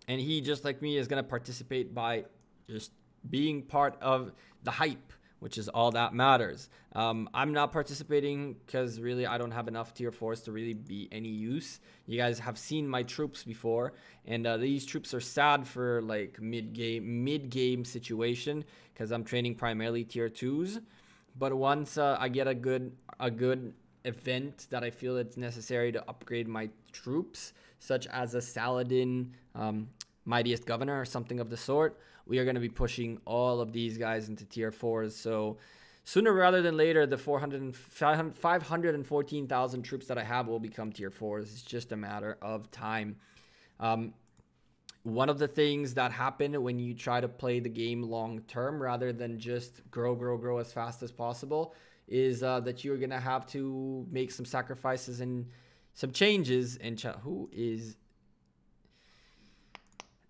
And he, just like me, is going to participate by just being part of the hype, which is all that matters. I'm not participating because really I don't have enough tier 4s to really be any use. You guys have seen my troops before, and these troops are sad for like mid-game situation, because I'm training primarily tier 2s. But once I get a good event that I feel it's necessary to upgrade my troops, such as a Saladin, Mightiest Governor or something of the sort, we are going to be pushing all of these guys into tier 4s. So sooner rather than later, the 514,000 troops that I have will become tier 4s. It's just a matter of time. One of the things that happen when you try to play the game long term rather than just grow as fast as possible is that you're going to have to make some sacrifices and some changes. And who is...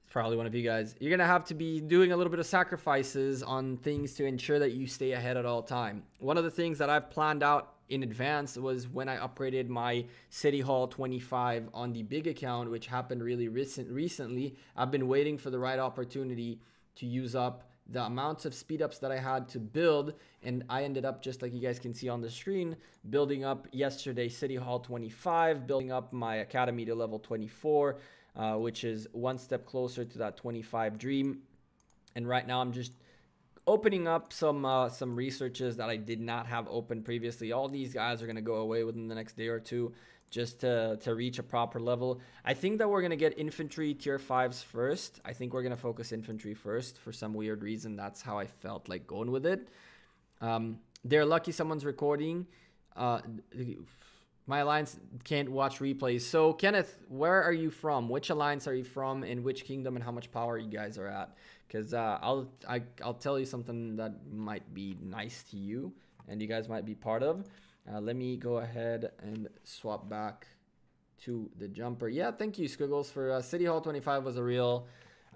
probably one of you guys. You're going to have to be doing a little bit of sacrifices on things to ensure that you stay ahead at all time. One of the things that I've planned out in advance was when I upgraded my City Hall 25 on the big account, which happened really recently. I've been waiting for the right opportunity to use up the amounts of speed ups that I had to build, and I ended up, just like you guys can see on the screen, building up yesterday City Hall 25, building up my academy to level 24, which is one step closer to that 25 dream. And right now I'm just opening up some researches that I did not have open previously. All these guys are going to go away within the next day or two just to reach a proper level. I think that we're going to get infantry tier 5s first. I think we're going to focus infantry first for some weird reason. That's how I felt like going with it. They're lucky someone's recording. My alliance can't watch replays. So Kenneth, where are you from? Which alliance are you from? In which kingdom? And how much power you guys are at? Because I'll tell you something that might be nice to you and you guys might be part of. Let me go ahead and swap back to the jumper. Yeah, thank you, Squiggles, for City Hall 25 was a real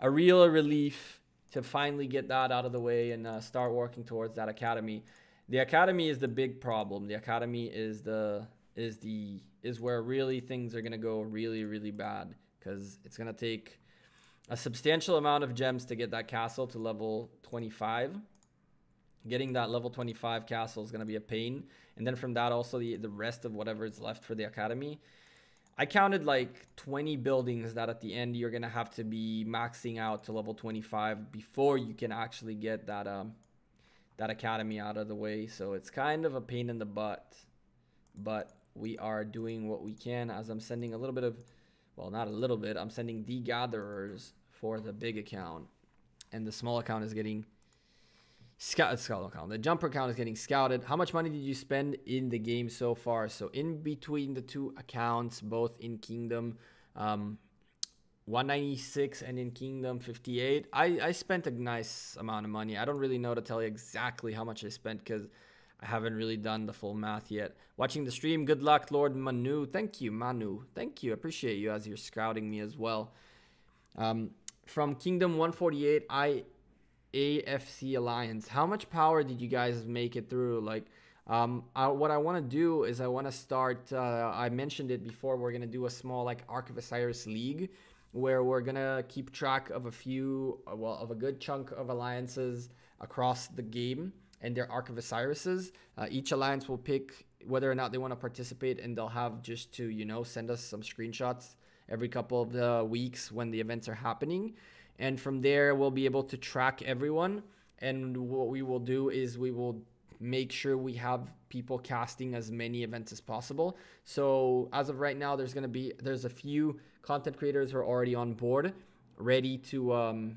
relief to finally get that out of the way and start working towards that academy. The academy is the big problem. The academy is where really things are gonna go really bad, because it's gonna take a substantial amount of gems to get that castle to level 25. Getting that level 25 castle is gonna be a pain, and then from that also the rest of whatever is left for the academy. I counted like 20 buildings that at the end you're gonna have to be maxing out to level 25 before you can actually get that that academy out of the way. So it's kind of a pain in the butt, but we are doing what we can. As I'm sending a little bit of, well, not a little bit, I'm sending the gatherers for the big account, and the small account is getting the jumper account is getting scouted. How much money did you spend in the game so far? So in between the two accounts, both in Kingdom 196 and in Kingdom 58, I spent a nice amount of money. I don't really know to tell you exactly how much I spent because I haven't really done the full math yet. Watching the stream, good luck, Lord Manu. Thank you, Manu. Thank you. Appreciate you as you're scouting me as well. From Kingdom 148, AFC Alliance. How much power did you guys make it through? Like, what I want to do is I want to start, I mentioned it before, we're going to do a small like Ark of Osiris league where we're going to keep track of of a good chunk of alliances across the game and their Ark of Osirises. Each alliance will pick whether or not they want to participate, and they'll have just to, you know, send us some screenshots every couple of the weeks when the events are happening. And from there, we'll be able to track everyone. And what we will do is we will make sure we have people casting as many events as possible. So as of right now, there's a few content creators who are already on board, ready to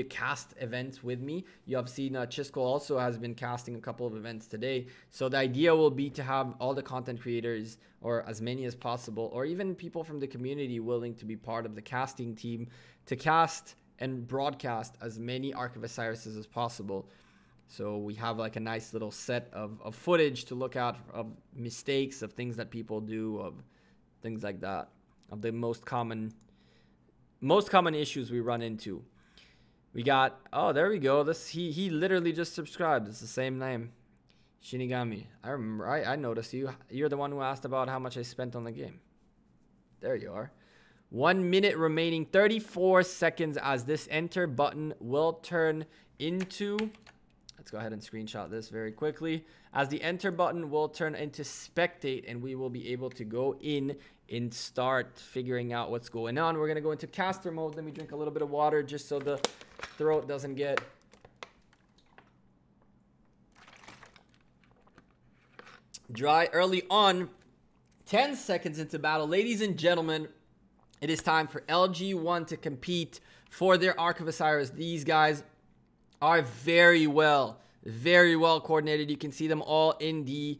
cast events with me. You have seen Chisco also has been casting a couple of events today. So the idea will be to have all the content creators, or as many as possible, or even people from the community willing to be part of the casting team, to cast and broadcast as many Ark of Osiris as possible. So we have like a nice little set of footage to look at, of mistakes, of things that people do, of things like that, of the most common issues we run into. We got, oh, there we go. He literally just subscribed. It's the same name. Shinigami. I remember. I noticed you. You're the one who asked about how much I spent on the game. There you are. 1 minute remaining, 34 seconds as this enter button will turn into, let's go ahead and screenshot this very quickly, as the enter button will turn into spectate, and we will be able to go in and start figuring out what's going on. We're going to go into caster mode. Let me drink a little bit of water just so the throat doesn't get dry early on. 10 seconds into battle. Ladies and gentlemen, It is time for LG1 to compete for their Ark of Osiris. These guys are very well coordinated. You can see them all in the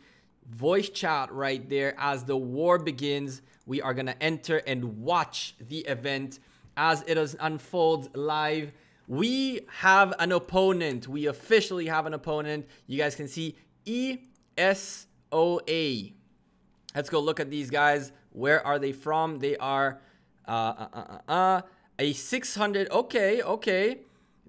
voice chat right there. As the war begins, we are going to enter and watch the event as it unfolds live. We have an opponent. We officially have an opponent. You guys can see ESoA. Let's go look at these guys. Where are they from? They are a 600. Okay.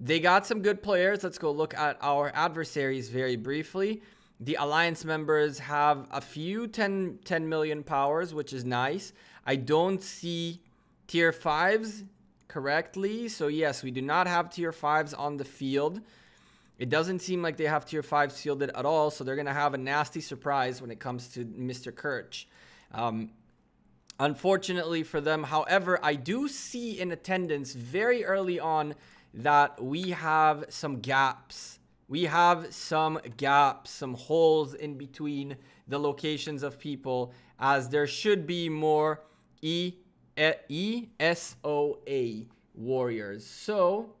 They got some good players. Let's go look at our adversaries very briefly. The alliance members have a few 10 million powers, which is nice. I don't see tier 5s correctly. So yes, we do not have tier 5s on the field. It doesn't seem like they have tier 5s fielded at all. So they're going to have a nasty surprise when it comes to Mr. Kirch. Unfortunately for them, however, I do see in attendance very early on that we have some gaps. We have some gaps, some holes in between the locations of people, as there should be more ESoA warriors. So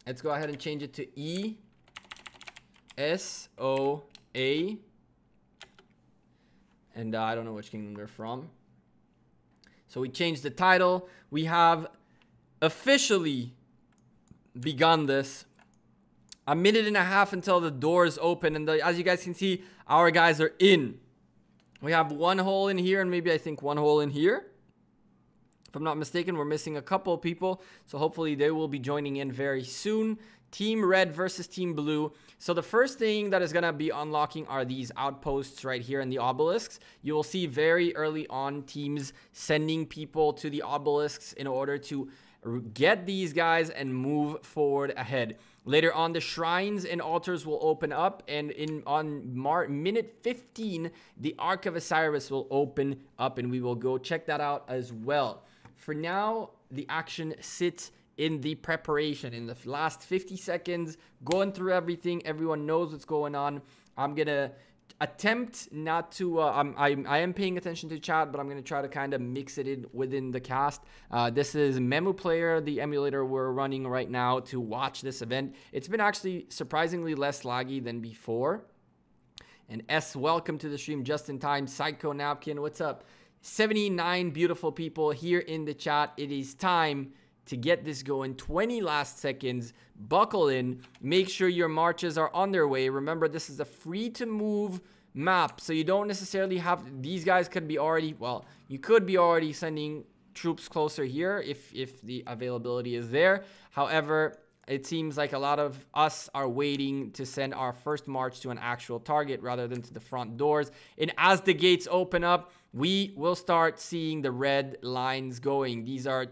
let's go ahead and change it to ESoA. And I don't know which kingdom they're from. So we changed the title. We have officially begun this. A minute and a half until the doors open, and as you guys can see, our guys are in. We have one hole in here, and maybe I think one hole in here. If I'm not mistaken, we're missing a couple of people, so hopefully they will be joining in very soon. Team Red versus Team Blue. So the first thing that is going to be unlocking are these outposts right here in the obelisks. You will see very early on teams sending people to the obelisks in order to get these guys and move forward ahead. Later on, the shrines and altars will open up, and on minute 15, the Ark of Osiris will open up, and we will go check that out as well. For now, the action sits in the preparation, in the last 50 seconds, going through everything. Everyone knows what's going on. I'm gonna attempt not to I am paying attention to chat, but I'm going to try to kind of mix it in within the cast. This is Memu Player, the emulator we're running right now to watch this event. It's been actually surprisingly less laggy than before. And welcome to the stream just in time. Psycho Napkin, what's up? 79 beautiful people here in the chat. It is time to get this going. 20 last seconds. Buckle in. Make sure your marches are on their way. Remember, this is a free to move map, so you don't necessarily have, these guys could be already, well, you could be already sending troops closer here if the availability is there. However, it seems like a lot of us are waiting to send our first march to an actual target rather than to the front doors. And as the gates open up, we will start seeing the red lines going. These are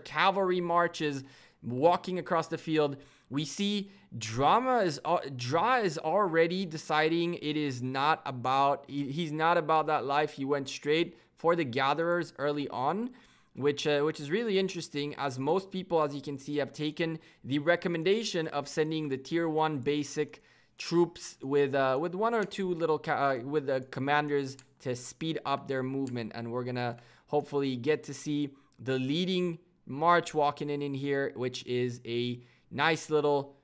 cavalry marches walking across the field. We see Dra is already deciding it is not about, he's not about that life. He went straight for the gatherers early on, which is really interesting, as most people, as you can see, have taken the recommendation of sending the tier 1 basic troops with one or two little with the commanders to speed up their movement. And we're gonna hopefully get to see the leading march walking in here, which is a nice little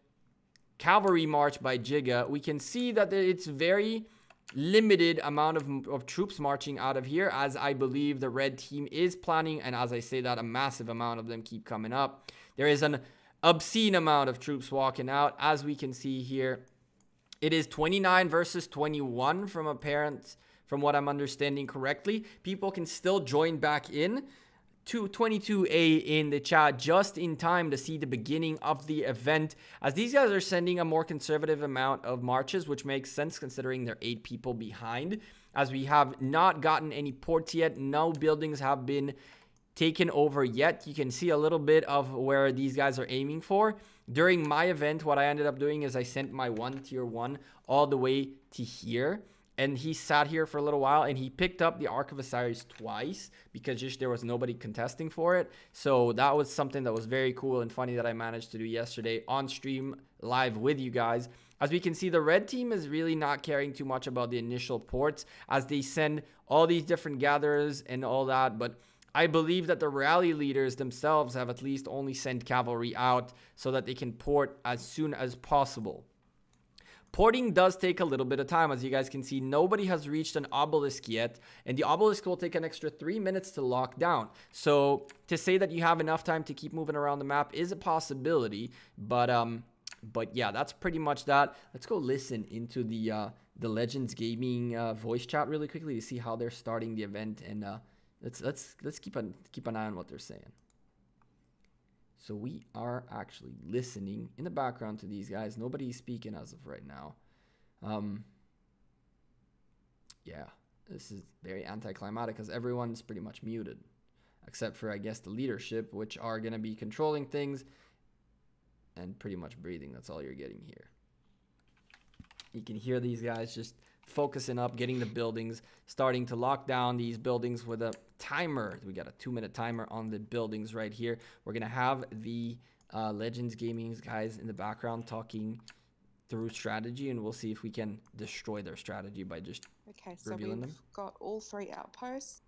cavalry march by Giga. We can see that it's very limited amount of troops marching out of here, as I believe the red team is planning, and as I say that, a massive amount of them keep coming up. There is an obscene amount of troops walking out, as we can see here. It is 29 versus 21 from what I'm understanding correctly. People can still join back in to 22A in the chat just in time to see the beginning of the event, as these guys are sending a more conservative amount of marches, which makes sense considering they're 8 people behind, as we have not gotten any ports yet. No buildings have been taken over yet. You can see a little bit of where these guys are aiming for. During my event, what I ended up doing is I sent my tier 1 all the way to here, and he sat here for a little while, and he picked up the Ark of Osiris twice because just there was nobody contesting for it. So that was something that was very cool and funny that I managed to do yesterday on stream live with you guys. As we can see, the red team is really not caring too much about the initial ports, as they send all these different gatherers and all that. But I believe that the rally leaders themselves have at least only sent cavalry out so that they can port as soon as possible. Porting does take a little bit of time. As you guys can see, nobody has reached an obelisk yet, and the obelisk will take an extra 3 minutes to lock down. So to say that you have enough time to keep moving around the map is a possibility, but yeah, that's pretty much that. Let's go listen into the Legends Gaming voice chat really quickly to see how they're starting the event, and let's keep an eye on what they're saying. So we are actually listening in the background to these guys. Nobody's speaking as of right now. Yeah, this is very anticlimactic because everyone's pretty much muted, except for, I guess, the leadership, which are going to be controlling things and pretty much breathing. That's all you're getting here. You can hear these guys just focusing up, getting the buildings, starting to lock down these buildings with a timer. We got a 2-minute timer on the buildings right here. We're going to have the Legends Gaming guys in the background talking through strategy, and we'll see if we can destroy their strategy by just revealing them. Got all 3 outposts.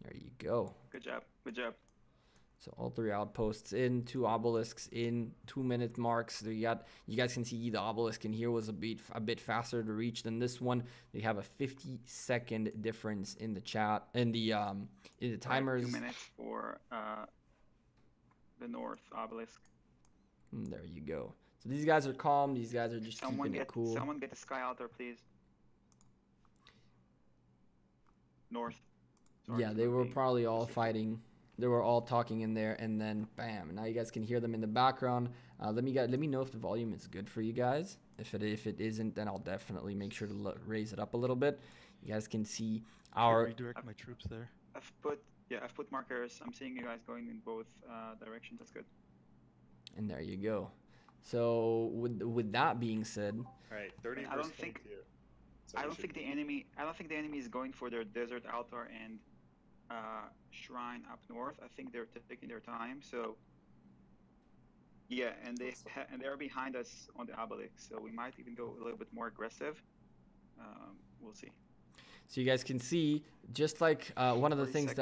There you go. Good job. Good job. So all 3 outposts in, 2 obelisks in, 2-minute marks. So you guys can see the obelisk in here was a bit faster to reach than this one. They have a 50-second difference in the chat, in the timers. 2 minutes for the north obelisk. There you go. So these guys are calm. These guys are just keeping it cool. Someone get the sky altar, please. North. Sorry, yeah, they were probably all fighting. They were all talking in there, and then bam. Now you guys can hear them in the background. Let me know if the volume is good for you guys. If it isn't, then I'll definitely make sure to raise it up a little bit. You guys can see our. Redirect my troops there. I've put markers. I'm seeing you guys going in both directions. That's good. And there you go. So with that being said, all right, 30. I don't think the enemy is going for their desert altar and shrine up north. I think they're taking their time. So yeah, and they're behind us on the obelisk. So we might even go a little bit more aggressive. We'll see. So you guys can see, just like one of the things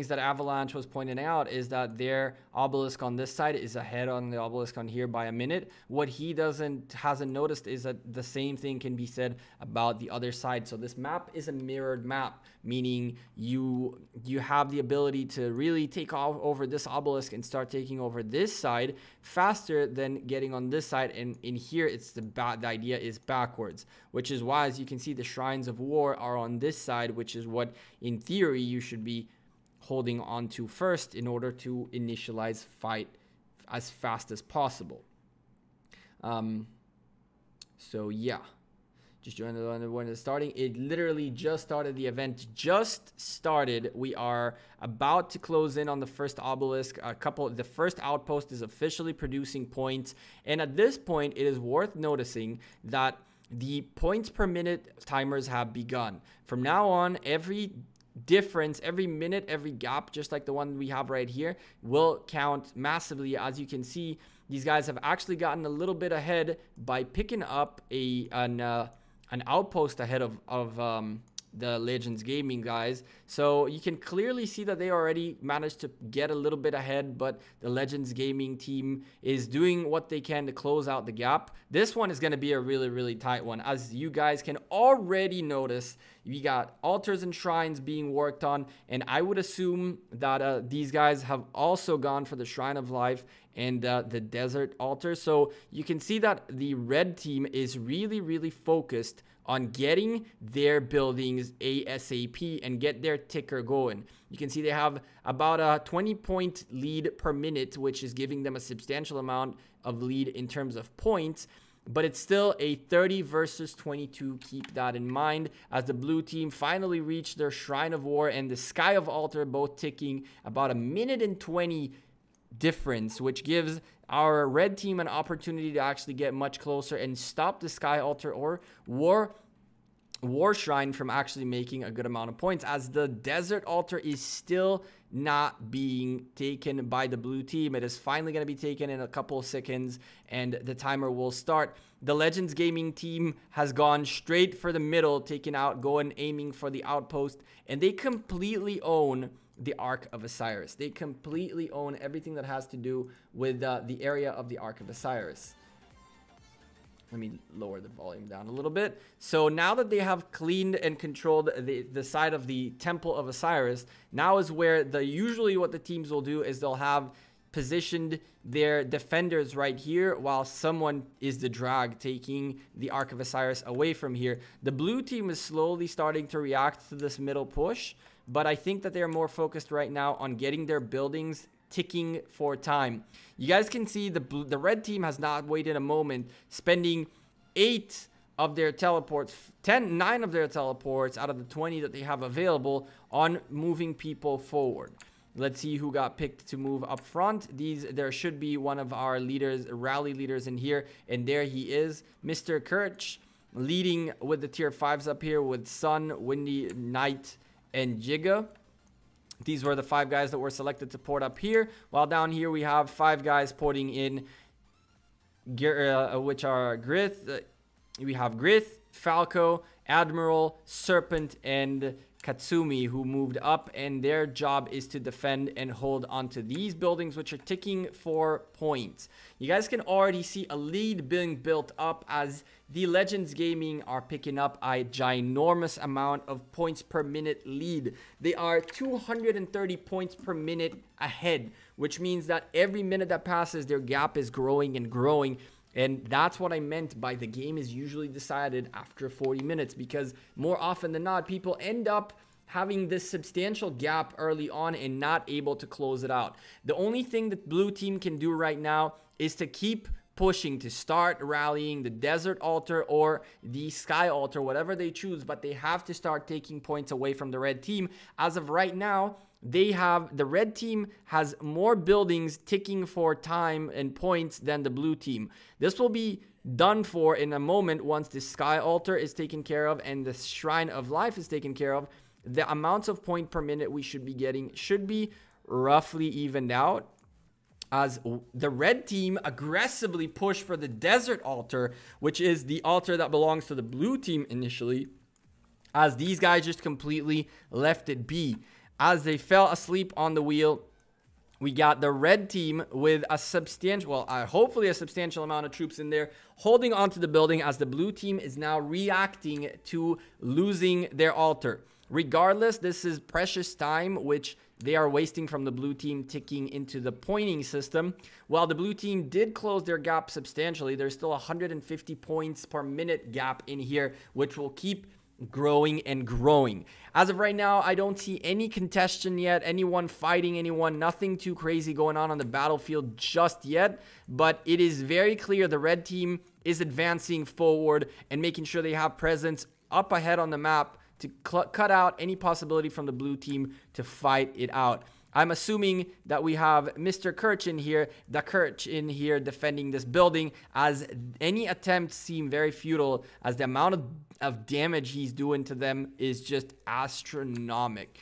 that Avalanche was pointing out is that their obelisk on this side is ahead on the obelisk on here by a minute. What he hasn't noticed is that the same thing can be said about the other side. So this map is a mirrored map, meaning you have the ability to really take off over this obelisk and start taking over this side faster than getting on this side. And in here, it's the idea is backwards, which is why, as you can see, the Shrines of War are on this side, which is what in theory you should be holding on to first in order to initialize fight as fast as possible. So yeah, just join the one when it's starting. It literally just started. The event just started. We are about to close in on the first obelisk. The first outpost is officially producing points, and at this point it is worth noticing that the points per minute timers have begun. From now on, every difference, every minute, every gap, just like the one we have right here, will count massively. As you can see, these guys have actually gotten a little bit ahead by picking up an outpost ahead of the Legends Gaming guys. So you can clearly see that they already managed to get a little bit ahead, but the Legends Gaming team is doing what they can to close out the gap. This one is going to be a really, really tight one. As you guys can already notice, we got altars and shrines being worked on, and I would assume that these guys have also gone for the Shrine of Life and the desert altar. So you can see that the red team is really, really focused on getting their buildings ASAP and get their ticker going. You can see they have about a 20-point lead per minute, which is giving them a substantial amount of lead in terms of points, but it's still a 30 versus 22. Keep that in mind, as the blue team finally reached their Shrine of War and the Sky of Altar, both ticking about a minute and 20 difference, which gives our red team an opportunity to actually get much closer and stop the Sky Altar or War War Shrine from actually making a good amount of points, as the Desert Altar is still not being taken by the blue team. It is finally going to be taken in a couple of seconds, and the timer will start. The Legends Gaming team has gone straight for the middle, aiming for the outpost, and they completely own the Ark of Osiris. They completely own everything that has to do with the area of the Ark of Osiris. Let me lower the volume down a little bit. So now that they have cleaned and controlled the side of the Temple of Osiris, now is where usually what the teams will do is they'll have positioned their defenders right here while someone is the drag taking the Ark of Osiris away from here. The blue team is slowly starting to react to this middle push, but I think that they're more focused right now on getting their buildings ticking for time. You guys can see the red team has not waited a moment, spending 9 of their teleports out of the 20 that they have available on moving people forward. Let's see who got picked to move up front. There should be one of our leaders, rally leaders in here, and there he is, Mr. Kirch, leading with the tier 5s up here with Sun, Windy, Knight, and Jigga. These were the 5 guys that were selected to port up here. While down here we have 5 guys porting in, which are Grith. We have Grith, Falco, Admiral, Serpent, and Katsumi, who moved up, and their job is to defend and hold onto these buildings, which are ticking for points. You guys can already see a lead being built up as the Legends Gaming are picking up a ginormous amount of points per minute lead. They are 230 points per minute ahead, which means that every minute that passes, their gap is growing and growing. And that's what I meant by the game is usually decided after 40 minutes, because more often than not, people end up having this substantial gap early on and not able to close it out. The only thing that blue team can do right now is to keep pushing, to start rallying the Desert Altar or the Sky Altar, whatever they choose, but they have to start taking points away from the red team. As of right now, the red team has more buildings ticking for time and points than the blue team. This will be done for in a moment once the Sky Altar is taken care of and the Shrine of Life is taken care of. The amounts of point per minute we should be getting should be roughly evened out, as the red team aggressively push for the Desert Altar, which is the altar that belongs to the blue team initially, as these guys just completely left it be. As they fell asleep on the wheel, we got the red team with a substantial, well, hopefully a substantial amount of troops in there holding onto the building, as the blue team is now reacting to losing their altar. Regardless, this is precious time, which they are wasting from the blue team ticking into the pointing system. While the blue team did close their gap substantially, there's still 150 points per minute gap in here, which will keep growing and growing. As of right now, I don't see any contention yet, anyone fighting anyone, nothing too crazy going on the battlefield just yet, but it is very clear the red team is advancing forward and making sure they have presence up ahead on the map to cut out any possibility from the blue team to fight it out. I'm assuming that we have Mr. Kirch in here, defending this building, as any attempts seem very futile, as the amount of damage he's doing to them is just astronomical.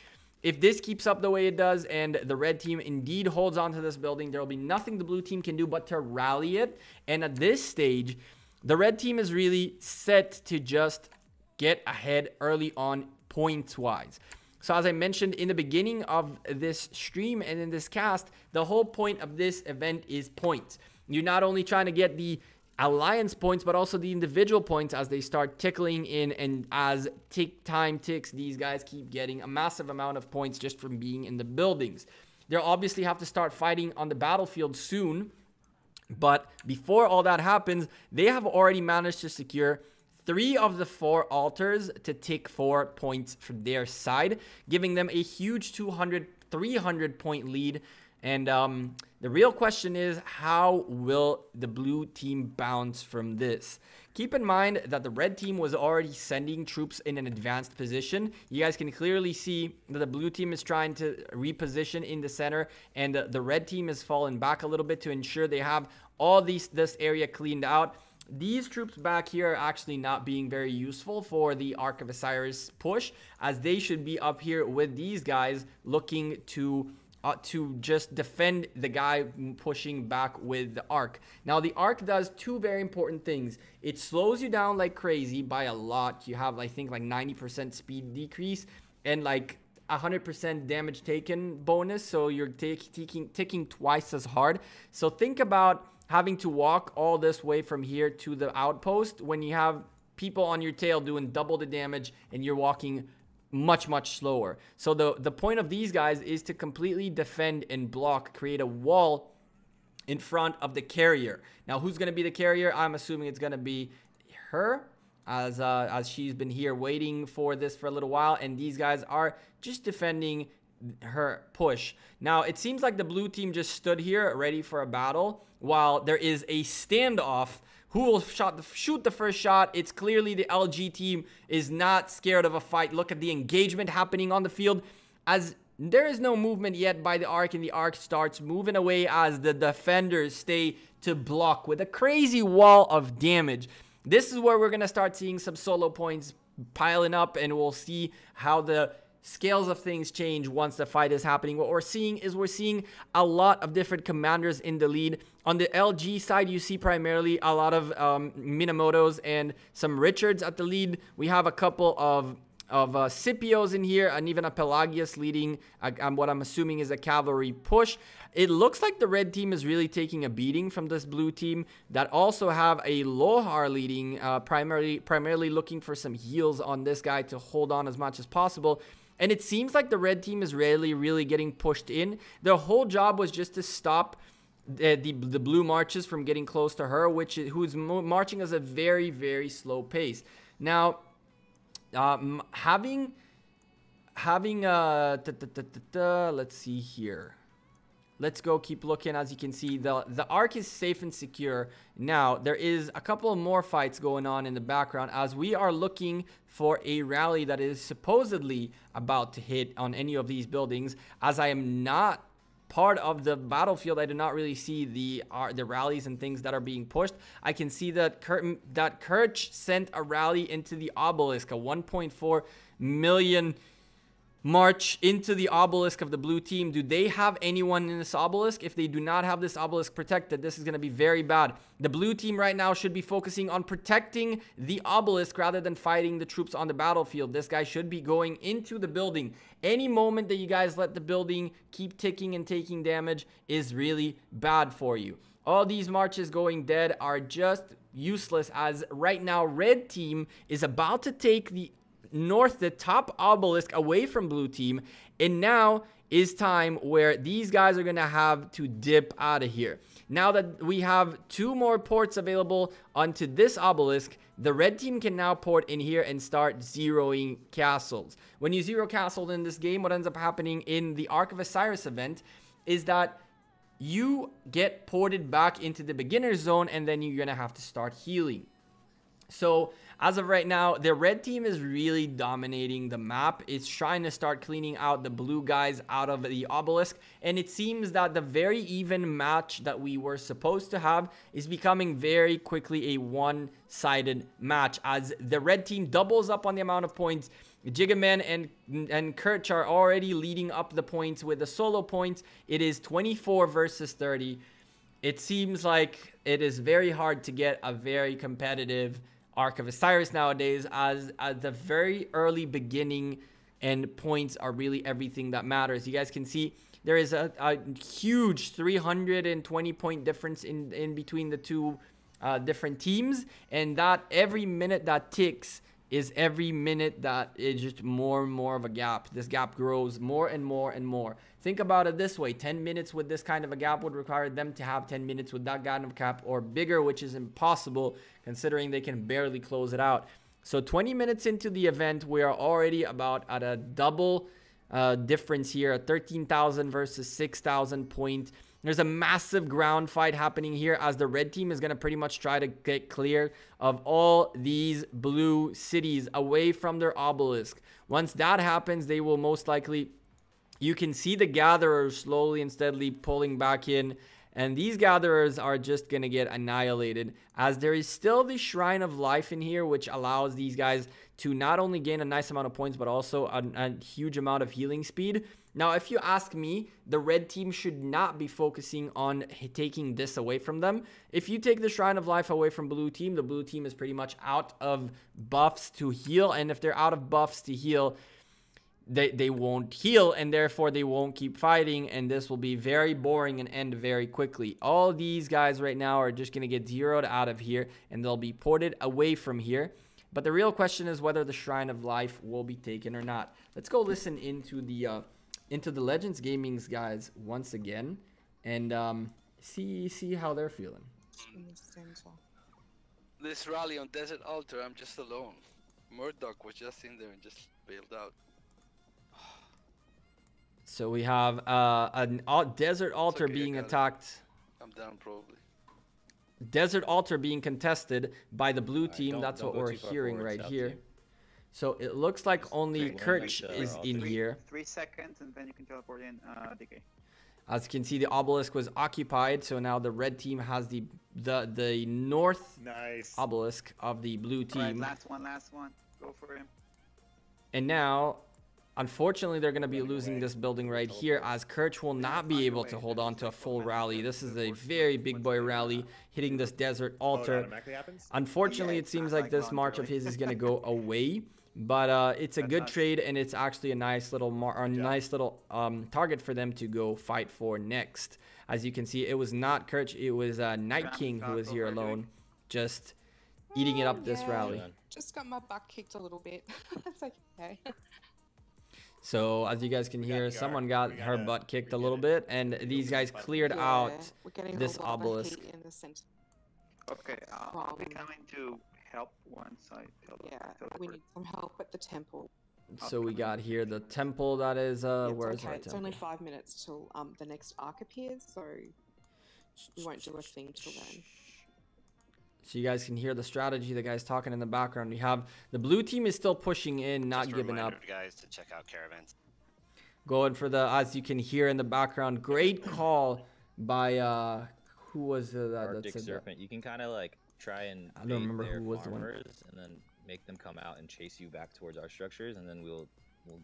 If this keeps up the way it does and the red team indeed holds on to this building, there will be nothing the blue team can do but to rally it. And at this stage, the red team is really set to just get ahead early on points-wise. So as I mentioned in the beginning of this stream and in this cast, the whole point of this event is points. You're not only trying to get the alliance points, but also the individual points as they start tickling in, and as time ticks, these guys keep getting a massive amount of points just from being in the buildings. They'll obviously have to start fighting on the battlefield soon, but before all that happens, they have already managed to secure 3 of the 4 altars to tick 4 points for their side, giving them a huge 300 point lead. And the real question is, how will the blue team bounce from this? Keep in mind that the red team was already sending troops in an advanced position. You guys can clearly see that the blue team is trying to reposition in the center, and the red team has fallen back a little bit to ensure they have all this area cleaned out. these troops back here are actually not being very useful for the Ark of Osiris push, as they should be up here with these guys looking to just defend the guy pushing back with the Ark. Now, the Ark does two very important things. It slows you down like crazy by a lot. You have, I think, like 90% speed decrease and like 100% damage taken bonus, so you're ticking twice as hard. So think about having to walk all this way from here to the outpost when you have people on your tail doing double the damage and you're walking much slower. So the point of these guys is to completely defend and block, create a wall in front of the carrier. Now, who's going to be the carrier? I'm assuming it's going to be her, as she's been here waiting for this for a little while, and these guys are just defending her push. Now, it seems like the blue team just stood here ready for a battle while there is a standoff. Who will shoot the first shot? It's clearly the LG team is not scared of a fight. Look at the engagement happening on the field, as there is no movement yet by the Ark, and the Ark starts moving away as the defenders stay to block with a crazy wall of damage. This is where we're going to start seeing some solo points piling up, and we'll see how the scales of things change once the fight is happening. What we're seeing is a lot of different commanders in the lead. On the LG side, you see primarily a lot of Minamotos and some Richards at the lead. We have a couple of Scipios in here, and even a Pelagius leading what I'm assuming is a cavalry push. It looks like the red team is really taking a beating from this blue team that also have a Lohar leading, primarily looking for some heals on this guy to hold on as much as possible. And it seems like the red team is really getting pushed in. Their whole job was just to stop the blue marches from getting close to her, who's marching at a very slow pace. Now, let's see here. Let's go keep looking. As you can see, the Ark is safe and secure. Now, there is a couple more fights going on in the background as we are looking for a rally that is supposedly about to hit on any of these buildings. As I am not part of the battlefield, I do not really see the rallies and things that are being pushed. I can see that Kirch sent a rally into the obelisk, a 1.4 million march into the obelisk of the blue team. Do they have anyone in this obelisk? If they do not have this obelisk protected, this is going to be very bad. The blue team right now should be focusing on protecting the obelisk rather than fighting the troops on the battlefield. This guy should be going into the building. Any moment that you guys let the building keep ticking and taking damage is really bad for you. All these marches going dead are just useless, as right now red team is about to take the top obelisk away from blue team, and now is time where these guys are gonna have to dip out of here. Now that we have two more ports available onto this obelisk, the red team can now port in here and start zeroing castles. When you zero castles in this game, what ends up happening in the Ark of Osiris event is that you get ported back into the beginner zone, and then you're gonna have to start healing. So as of right now, the red team is really dominating the map. It's trying to start cleaning out the blue guys out of the obelisk. And it seems that the very even match that we were supposed to have is becoming very quickly a one-sided match, as the red team doubles up on the amount of points. Jigaman and Kirch are already leading up the points with the solo points. It is 24 versus 30. It seems like it is very hard to get a very competitive Ark of Osiris nowadays, as at the very early beginning, and points are really everything that matters. You guys can see there is a huge 320 point difference in between the two different teams, and that every minute that ticks is every minute that is just more and more of a gap. This gap grows more and more and more. Think about it this way: 10 minutes with this kind of a gap would require them to have 10 minutes with that kind of gap or bigger, which is impossible considering they can barely close it out. So 20 minutes into the event, we are already about at a double difference here, at 13,000 versus 6,000 point. There's a massive ground fight happening here, as the red team is going to pretty much try to get clear of all these blue cities away from their obelisk. Once that happens, they will most likely... You can see the gatherers slowly and steadily pulling back in, And these gatherers are just going to get annihilated, as there is still the Shrine of Life in here, which allows these guys to not only gain a nice amount of points, but also a huge amount of healing speed. Now, if you ask me, the red team should not be focusing on taking this away from them. If you take the Shrine of Life away from blue team, the blue team is pretty much out of buffs to heal. And if they're out of buffs to heal, they won't heal, and therefore they won't keep fighting, and this will be very boring and end very quickly. All these guys right now are just going to get zeroed out of here, and they'll be ported away from here. But the real question is whether the Shrine of Life will be taken or not. Let's go listen into the Legends Gaming's guys once again, and see how they're feeling. This rally on Desert Altar, I'm just alone. Murdoch was just in there and just bailed out. So we have a Desert Altar being attacked. I'm down probably. Desert Altar being contested by the blue team. That's what we're hearing right here. So it looks like only Kirch is in here. 3 seconds, and then you can teleport in DK. As you can see, the obelisk was occupied, so now the red team has the north obelisk of the blue team. All right, last one. Go for him. And now, unfortunately, they're going to be losing this building right here, as Kirch will not be able to hold on to a full rally. This is a very big boy rally hitting this Desert Altar. Unfortunately, it seems like this march of his is going to go away. But it's a good trade, and it's actually a nice little target for them to go fight for next. As you can see, it was not Kirch, it was Night King who was here alone, just eating it up this rally. Just got my butt kicked a little bit. That's okay. So as you guys can hear, someone got her butt kicked a little bit, and these guys cleared out this obelisk. Okay, I'll be coming to help once I teleport. We need some help at the temple. So we got here the temple that is where is our temple? It's only 5 minutes till the next arc appears, so we won't do a thing till then. So you guys can hear the strategy the guy's talking in the background. We have the blue team is still pushing in, not giving up. Guys, to check out caravans. Going for the, as you can hear in the background, great call by who was that? Arctic Serpent. You can kind of like try and I don't remember who was the one, and then make them come out and chase you back towards our structures, and then we'll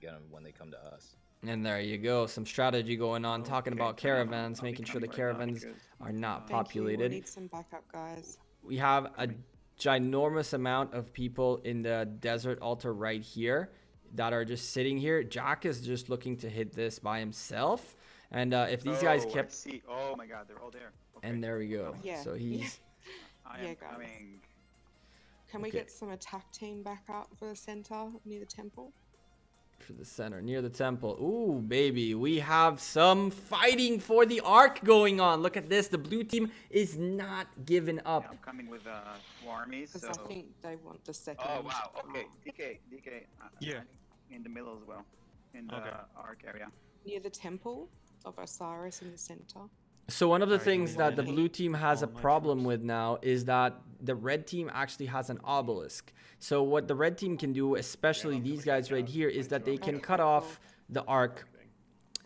get them when they come to us. And there you go, some strategy going on, talking about caravans, making sure the caravans are not populated. We need some backup, guys. We have a ginormous amount of people in the Desert Altar right here that are just sitting here. Jack is just looking to hit this by himself, and if these guys kept, oh my God, they're all there. Okay. And there we go. Yeah. So he's. I am coming. Can we get some attack team back up for the center near the temple? For the center near the temple. Ooh, baby, we have some fighting for the Ark going on. Look at this. The blue team is not giving up. Yeah, I'm coming with 2 armies. So. I think they want the second. Oh wow. Okay. DK. Yeah. In the middle as well. In the Ark area. Near the temple of Osiris in the center. So one of the things that the blue team has a problem with now is that the red team actually has an obelisk. So what the red team can do, especially these guys right here, is that they can cut off the Ark.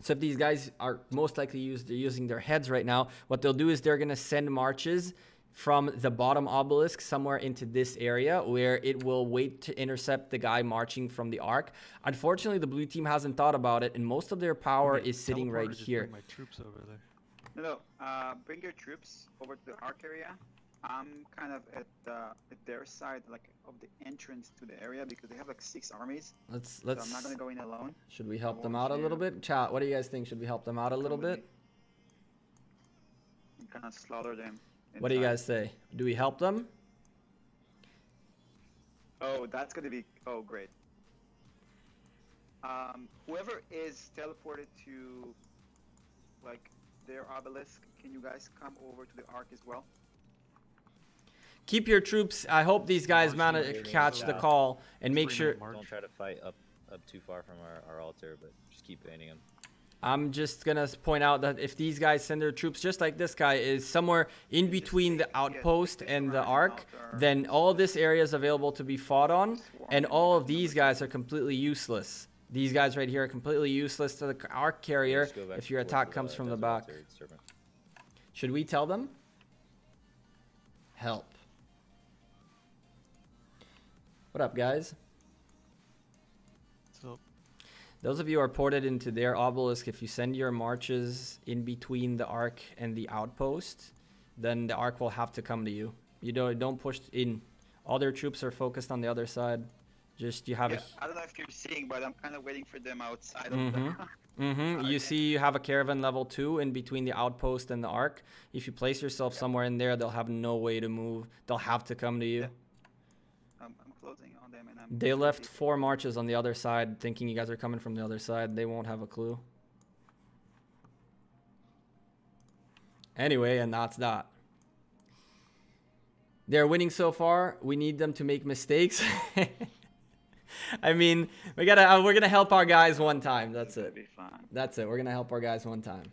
So if these guys are most likely using their heads right now, what they'll do is they're going to send marches from the bottom obelisk somewhere into this area where it will wait to intercept the guy marching from the Ark. Unfortunately, the blue team hasn't thought about it, and most of their power is sitting right here. My troops over there. No, bring your troops over to the Ark area. I'm kind of at their side, like of the entrance to the area, because they have like 6 armies. Let's. So I'm not gonna go in alone. Should we help them out a little bit? Chat, what do you guys think? Should we help them out a little bit? And kind of slaughter them. What do you guys say? Do we help them? Oh, that's gonna be great. Whoever is teleported to like their obelisk, can you guys come over to the Ark as well? Keep your troops. I hope these guys manage to catch the call and make sure. Don't try to fight up too far from our altar, but just keep baiting them. I'm just gonna point out that if these guys send their troops, just like this guy is somewhere in between the outpost and the Ark, then all this area is available to be fought on, and all of these guys are completely useless. These guys right here are completely useless to the Ark carrier if your attack comes from the back. Should we tell them? Help. What up, guys? So Those of you who are ported into their obelisk, if you send your marches in between the Ark and the outpost, then the Ark will have to come to you. You don't push in. All their troops are focused on the other side. Just you have I don't know if you're seeing, but I'm kind of waiting for them outside of You Okay. see you have a caravan level 2 in between the outpost and the Ark. If you place yourself somewhere in there, they'll have no way to move. They'll have to come to you. Yeah. I'm closing on them, and I'm. They left 4 marches on the other side, thinking you guys are coming from the other side. They won't have a clue. Anyway, and that's that. They're winning so far. We need them to make mistakes. I mean, we're gonna help our guys one time. That's it. Be fine. That's it. We're gonna help our guys one time.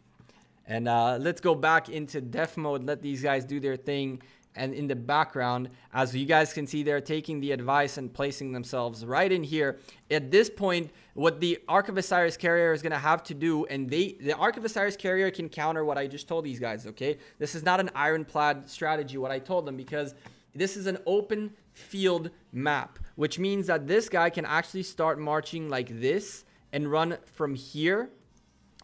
And let's go back into def mode. Let these guys do their thing. And in the background, as you guys can see, they're taking the advice and placing themselves right in here. At this point, what the Ark of Osiris carrier is going to have to do, and the Ark of Osiris carrier can counter what I just told these guys, okay? This is not an ironclad strategy, what I told them, because this is an open field map, which means that this guy can actually start marching like this and run from here.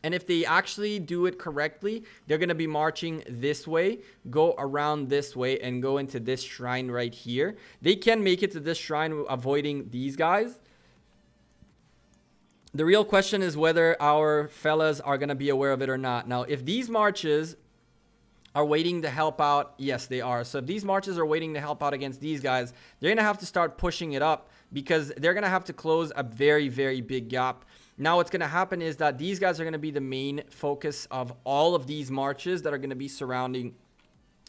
And if they actually do it correctly, they're going to be marching this way, go around this way, and go into this shrine right here. They can make it to this shrine avoiding these guys. The real question is whether our fellas are going to be aware of it or not. Now, if these marches are waiting to help out, yes, they are. So if these marches are waiting to help out against these guys, they're going to have to start pushing it up because they're going to have to close a very, very big gap. Now what's going to happen is that these guys are going to be the main focus of all of these marches that are going to be surrounding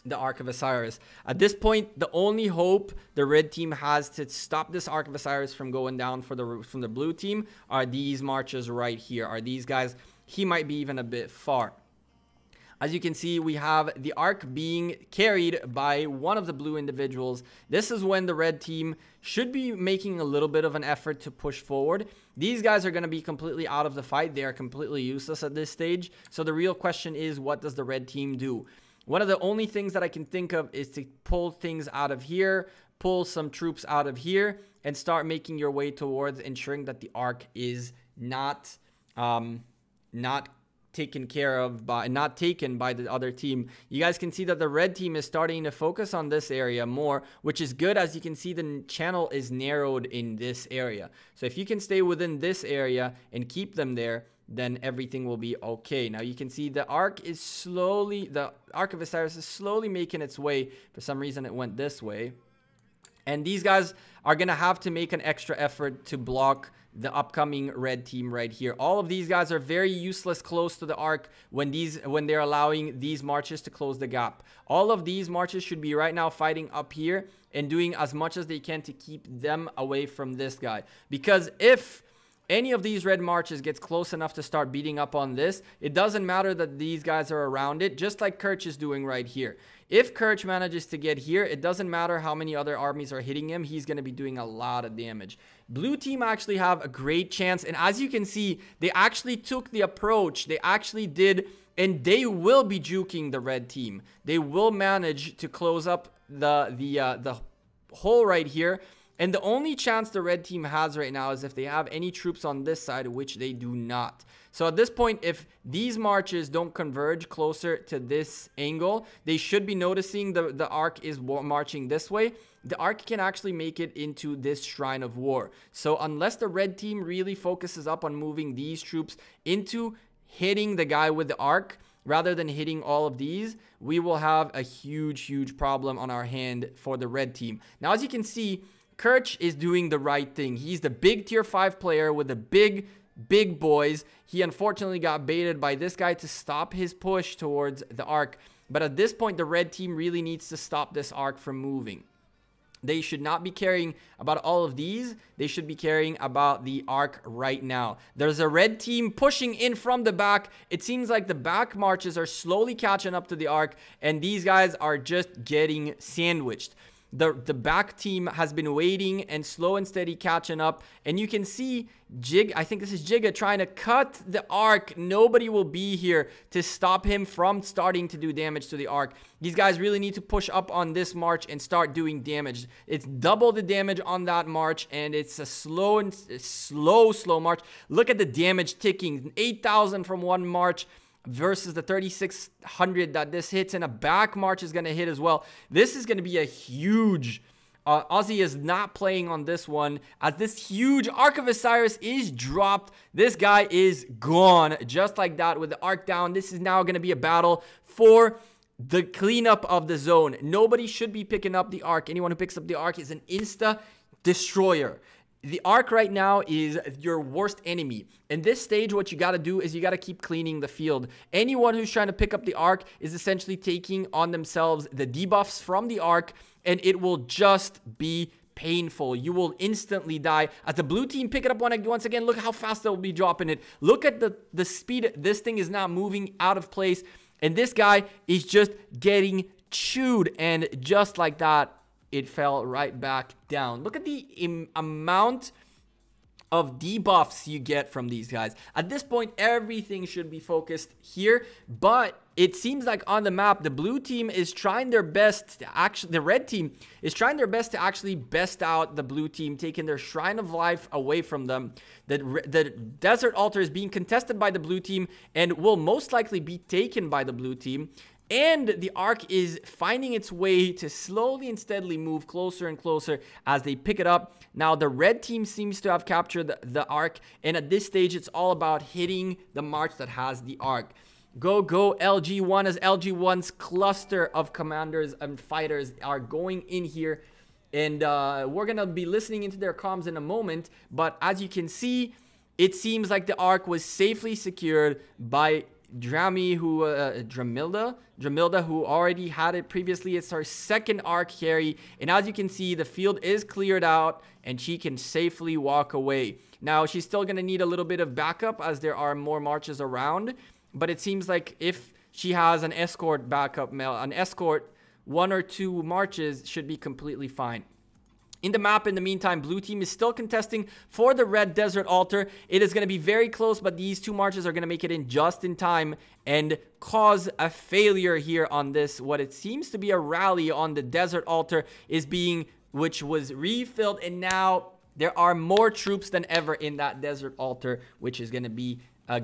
the Ark of Osiris. At this point, the only hope the red team has to stop this Ark of Osiris from going down from the blue team are these marches right here. Are these guys? He might be even a bit far. As you can see, we have the Ark being carried by one of the blue individuals. This is when the red team should be making a little bit of an effort to push forward. These guys are going to be completely out of the fight. They are completely useless at this stage. So the real question is, what does the red team do? One of the only things that I can think of is to pull things out of here, pull some troops out of here, and start making your way towards ensuring that the Ark is not taken care of by, not taken by the other team. You guys can see that the red team is starting to focus on this area more, which is good. As you can see, the channel is narrowed in this area. So if you can stay within this area and keep them there, then everything will be okay. Now you can see the Ark of Osiris is slowly making its way. For some reason it went this way. And these guys are going to have to make an extra effort to block the upcoming red team right here. All of these guys are very useless close to the Ark when they're allowing these marches to close the gap. All of these marches should be right now fighting up here and doing as much as they can to keep them away from this guy. Because if any of these red marches gets close enough to start beating up on this, it doesn't matter that these guys are around it, just like Kirch is doing right here. If Kirch manages to get here, it doesn't matter how many other armies are hitting him, he's going to be doing a lot of damage. Blue team actually have a great chance, and as you can see, they actually took the approach. They actually did, and they will be juking the red team. They will manage to close up the hole right here. And the only chance the red team has right now is if they have any troops on this side, which they do not. So at this point, if these marches don't converge closer to this angle, they should be noticing the Ark is marching this way. The Ark can actually make it into this Shrine of War. So unless the red team really focuses up on moving these troops into hitting the guy with the Ark, rather than hitting all of these, we will have a huge, huge problem on our hand for the red team. Now, as you can see, Kirch is doing the right thing. He's the big tier 5 player with the big boys. He unfortunately got baited by this guy to stop his push towards the Ark. But at this point, the red team really needs to stop this Ark from moving. They should not be caring about all of these. They should be caring about the Ark right now. There's a red team pushing in from the back. It seems like the back marches are slowly catching up to the Ark, and these guys are just getting sandwiched. The back team has been waiting and slow and steady catching up. And you can see I think this is Giga trying to cut the Ark. Nobody will be here to stop him from starting to do damage to the Ark. These guys really need to push up on this march and start doing damage. It's double the damage on that march, and it's a slow march. Look at the damage ticking. 8,000 from one march versus the 3,600 that this hits, and a back march is going to hit as well. This is going to be a huge... Ozzy is not playing on this one, as this huge Ark of Osiris is dropped. This guy is gone, just like that, with the Ark down. This is now going to be a battle for the cleanup of the zone. Nobody should be picking up the Ark. Anyone who picks up the Ark is an insta destroyer. The Ark right now is your worst enemy. In this stage, what you got to do is you got to keep cleaning the field. Anyone who's trying to pick up the Ark is essentially taking on themselves the debuffs from the Ark, and it will just be painful. You will instantly die. As the blue team pick it up once again, look how fast they'll be dropping it. Look at the speed. This thing is not moving out of place, and this guy is just getting chewed, and just like that, it fell right back down. Look at the amount of debuffs you get from these guys. At this point, everything should be focused here, but it seems like on the map, the blue team is trying their best to actually, the red team is trying their best to actually best out the blue team, taking their Shrine of Life away from them. The Desert Altar is being contested by the blue team and will most likely be taken by the blue team. And the Ark is finding its way to slowly and steadily move closer and closer as they pick it up. Now, the red team seems to have captured the Ark, and at this stage, it's all about hitting the march that has the Ark. Go LG1, as LG1's cluster of commanders and fighters are going in here. And we're going to be listening into their comms in a moment. But as you can see, it seems like the Ark was safely secured by Dramilda, who already had it previously. It's our second Ark carry, and as you can see, the field is cleared out and she can safely walk away. Now, she's still going to need a little bit of backup as there are more marches around, but it seems like if she has an escort backup, an escort, 1 or 2 marches should be completely fine. In the map, in the meantime, blue team is still contesting for the red Desert Altar. It is going to be very close, but these 2 marches are going to make it in just in time and cause a failure here on this. What it seems to be a rally on the Desert Altar which was refilled, and now there are more troops than ever in that Desert Altar, which is going to be a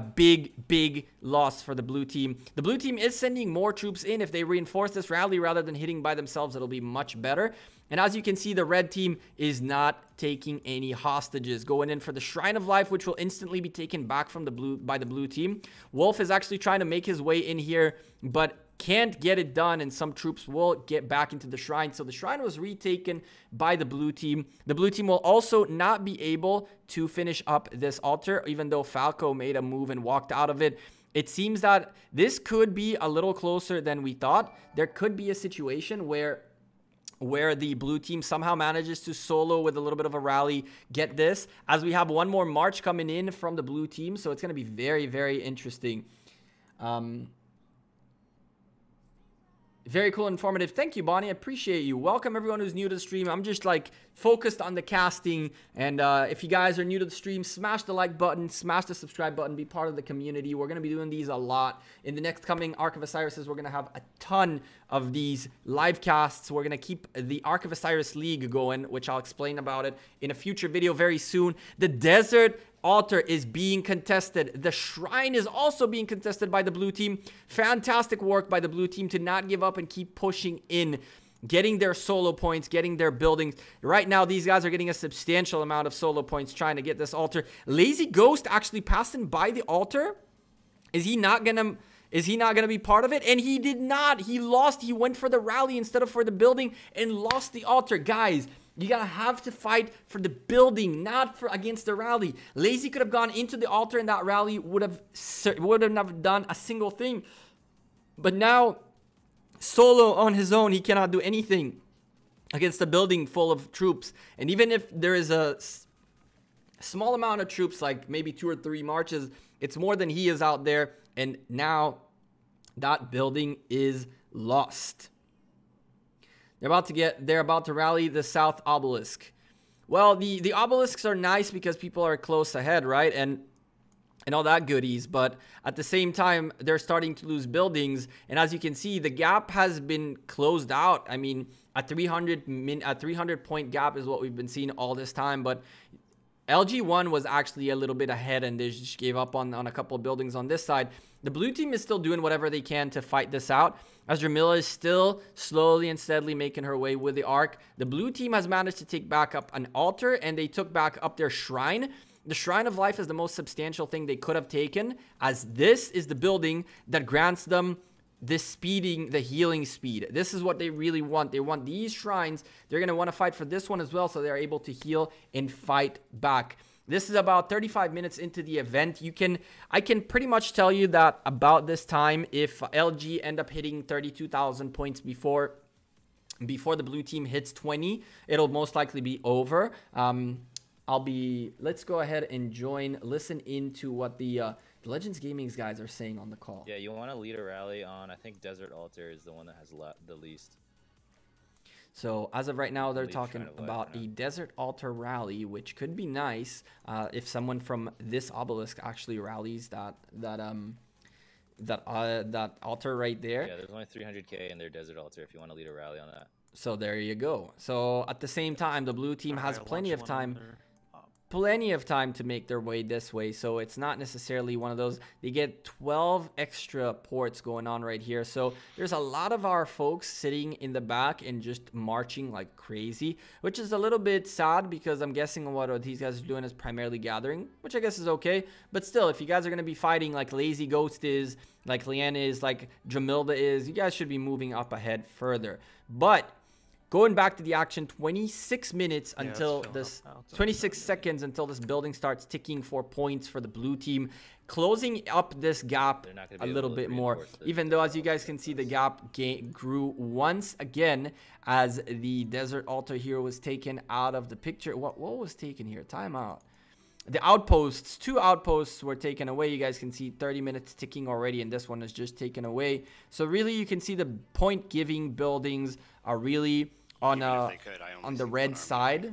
big loss for the blue team. The blue team is sending more troops in. If they reinforce this rally rather than hitting by themselves, it'll be much better. And as you can see, the red team is not taking any hostages, going in for the Shrine of Life, which will instantly be taken back from by the blue team. Wolf is actually trying to make his way in here, but can't get it done, and some troops will get back into the shrine. So the shrine was retaken by the blue team. The blue team will also not be able to finish up this altar, even though Falco made a move and walked out of it. It seems that this could be a little closer than we thought. There could be a situation where the blue team somehow manages to solo with a little bit of a rally, get this, as we have one more march coming in from the blue team. So it's going to be very interesting. Very cool and informative. Thank you, Bonnie. I appreciate you. Welcome everyone who's new to the stream. I'm just like focused on the casting, and if you guys are new to the stream, smash the like button, smash the subscribe button, be part of the community. We're going to be doing these a lot. In the next coming Ark of Osiris, we're going to have a ton of these live casts. We're going to keep the Ark of Osiris League going, which I'll explain about it in a future video very soon. The Desert Altar is being contested. The shrine is also being contested by the blue team. Fantastic work by the blue team to not give up and keep pushing in, getting their solo points, getting their buildings. Right now, these guys are getting a substantial amount of solo points trying to get this altar. Lazy Ghost actually passing by the altar. Is he not gonna be part of it? And he did not. He lost. He went for the rally instead of for the building and lost the altar. Guys, you gotta have to fight for the building, not for against the rally. Lazy could have gone into the altar, and that rally would have never done a single thing. But now, solo on his own, he cannot do anything against a building full of troops. And even if there is a small amount of troops, like maybe 2 or 3 marches, it's more than he is out there. And now that building is lost. They're about to rally the South Obelisk. Well, the obelisks are nice because people are close ahead, right? And all that goodies, but at the same time, they're starting to lose buildings. And as you can see, the gap has been closed out. I mean, a 300 point gap is what we've been seeing all this time, but LG1 was actually a little bit ahead and they just gave up on a couple of buildings on this side. The blue team is still doing whatever they can to fight this out, as Jamila is still slowly and steadily making her way with the Ark. The blue team has managed to take back up an altar, and they took back up their shrine. The Shrine of Life is the most substantial thing they could have taken, as this is the building that grants them the healing speed. This is what they really want. They want these shrines. They're going to want to fight for this one as well, so they're able to heal and fight back. This is about 35 minutes into the event. I can pretty much tell you that about this time, if LG end up hitting 32,000 points before the blue team hits 20, it'll most likely be over. Let's go ahead and listen into what the Legends Gaming's guys are saying on the call. Yeah, you want to lead a rally on, I think Desert Altar is the one that has the least. So as of right now, they're talking about a Desert Altar rally, which could be nice if someone from this obelisk actually rallies that altar right there. Yeah, there's only 300k in their Desert Altar if you want to lead a rally on that. So there you go. So at the same time, the blue team has plenty of time to make their way this way. So it's not necessarily one of those. They get 12 extra ports going on right here. So there's a lot of our folks sitting in the back and just marching like crazy, which is a little bit sad because I'm guessing what these guys are doing is primarily gathering, which I guess is okay. But still, if you guys are going to be fighting like Lazy Ghost is, like Leanna is, like Jamilda is, you guys should be moving up ahead further. But going back to the action, 26 minutes until this, 26 seconds until this building starts ticking for points for the blue team, closing up this gap a little bit more. Even though, as you guys can see, the gap grew once again as the Desert Altar here was taken out of the picture. What was taken here? Timeout. The outposts, 2 outposts were taken away. You guys can see 30 minutes ticking already, and this one is just taken away. So really, you can see the point-giving buildings are really on the red side.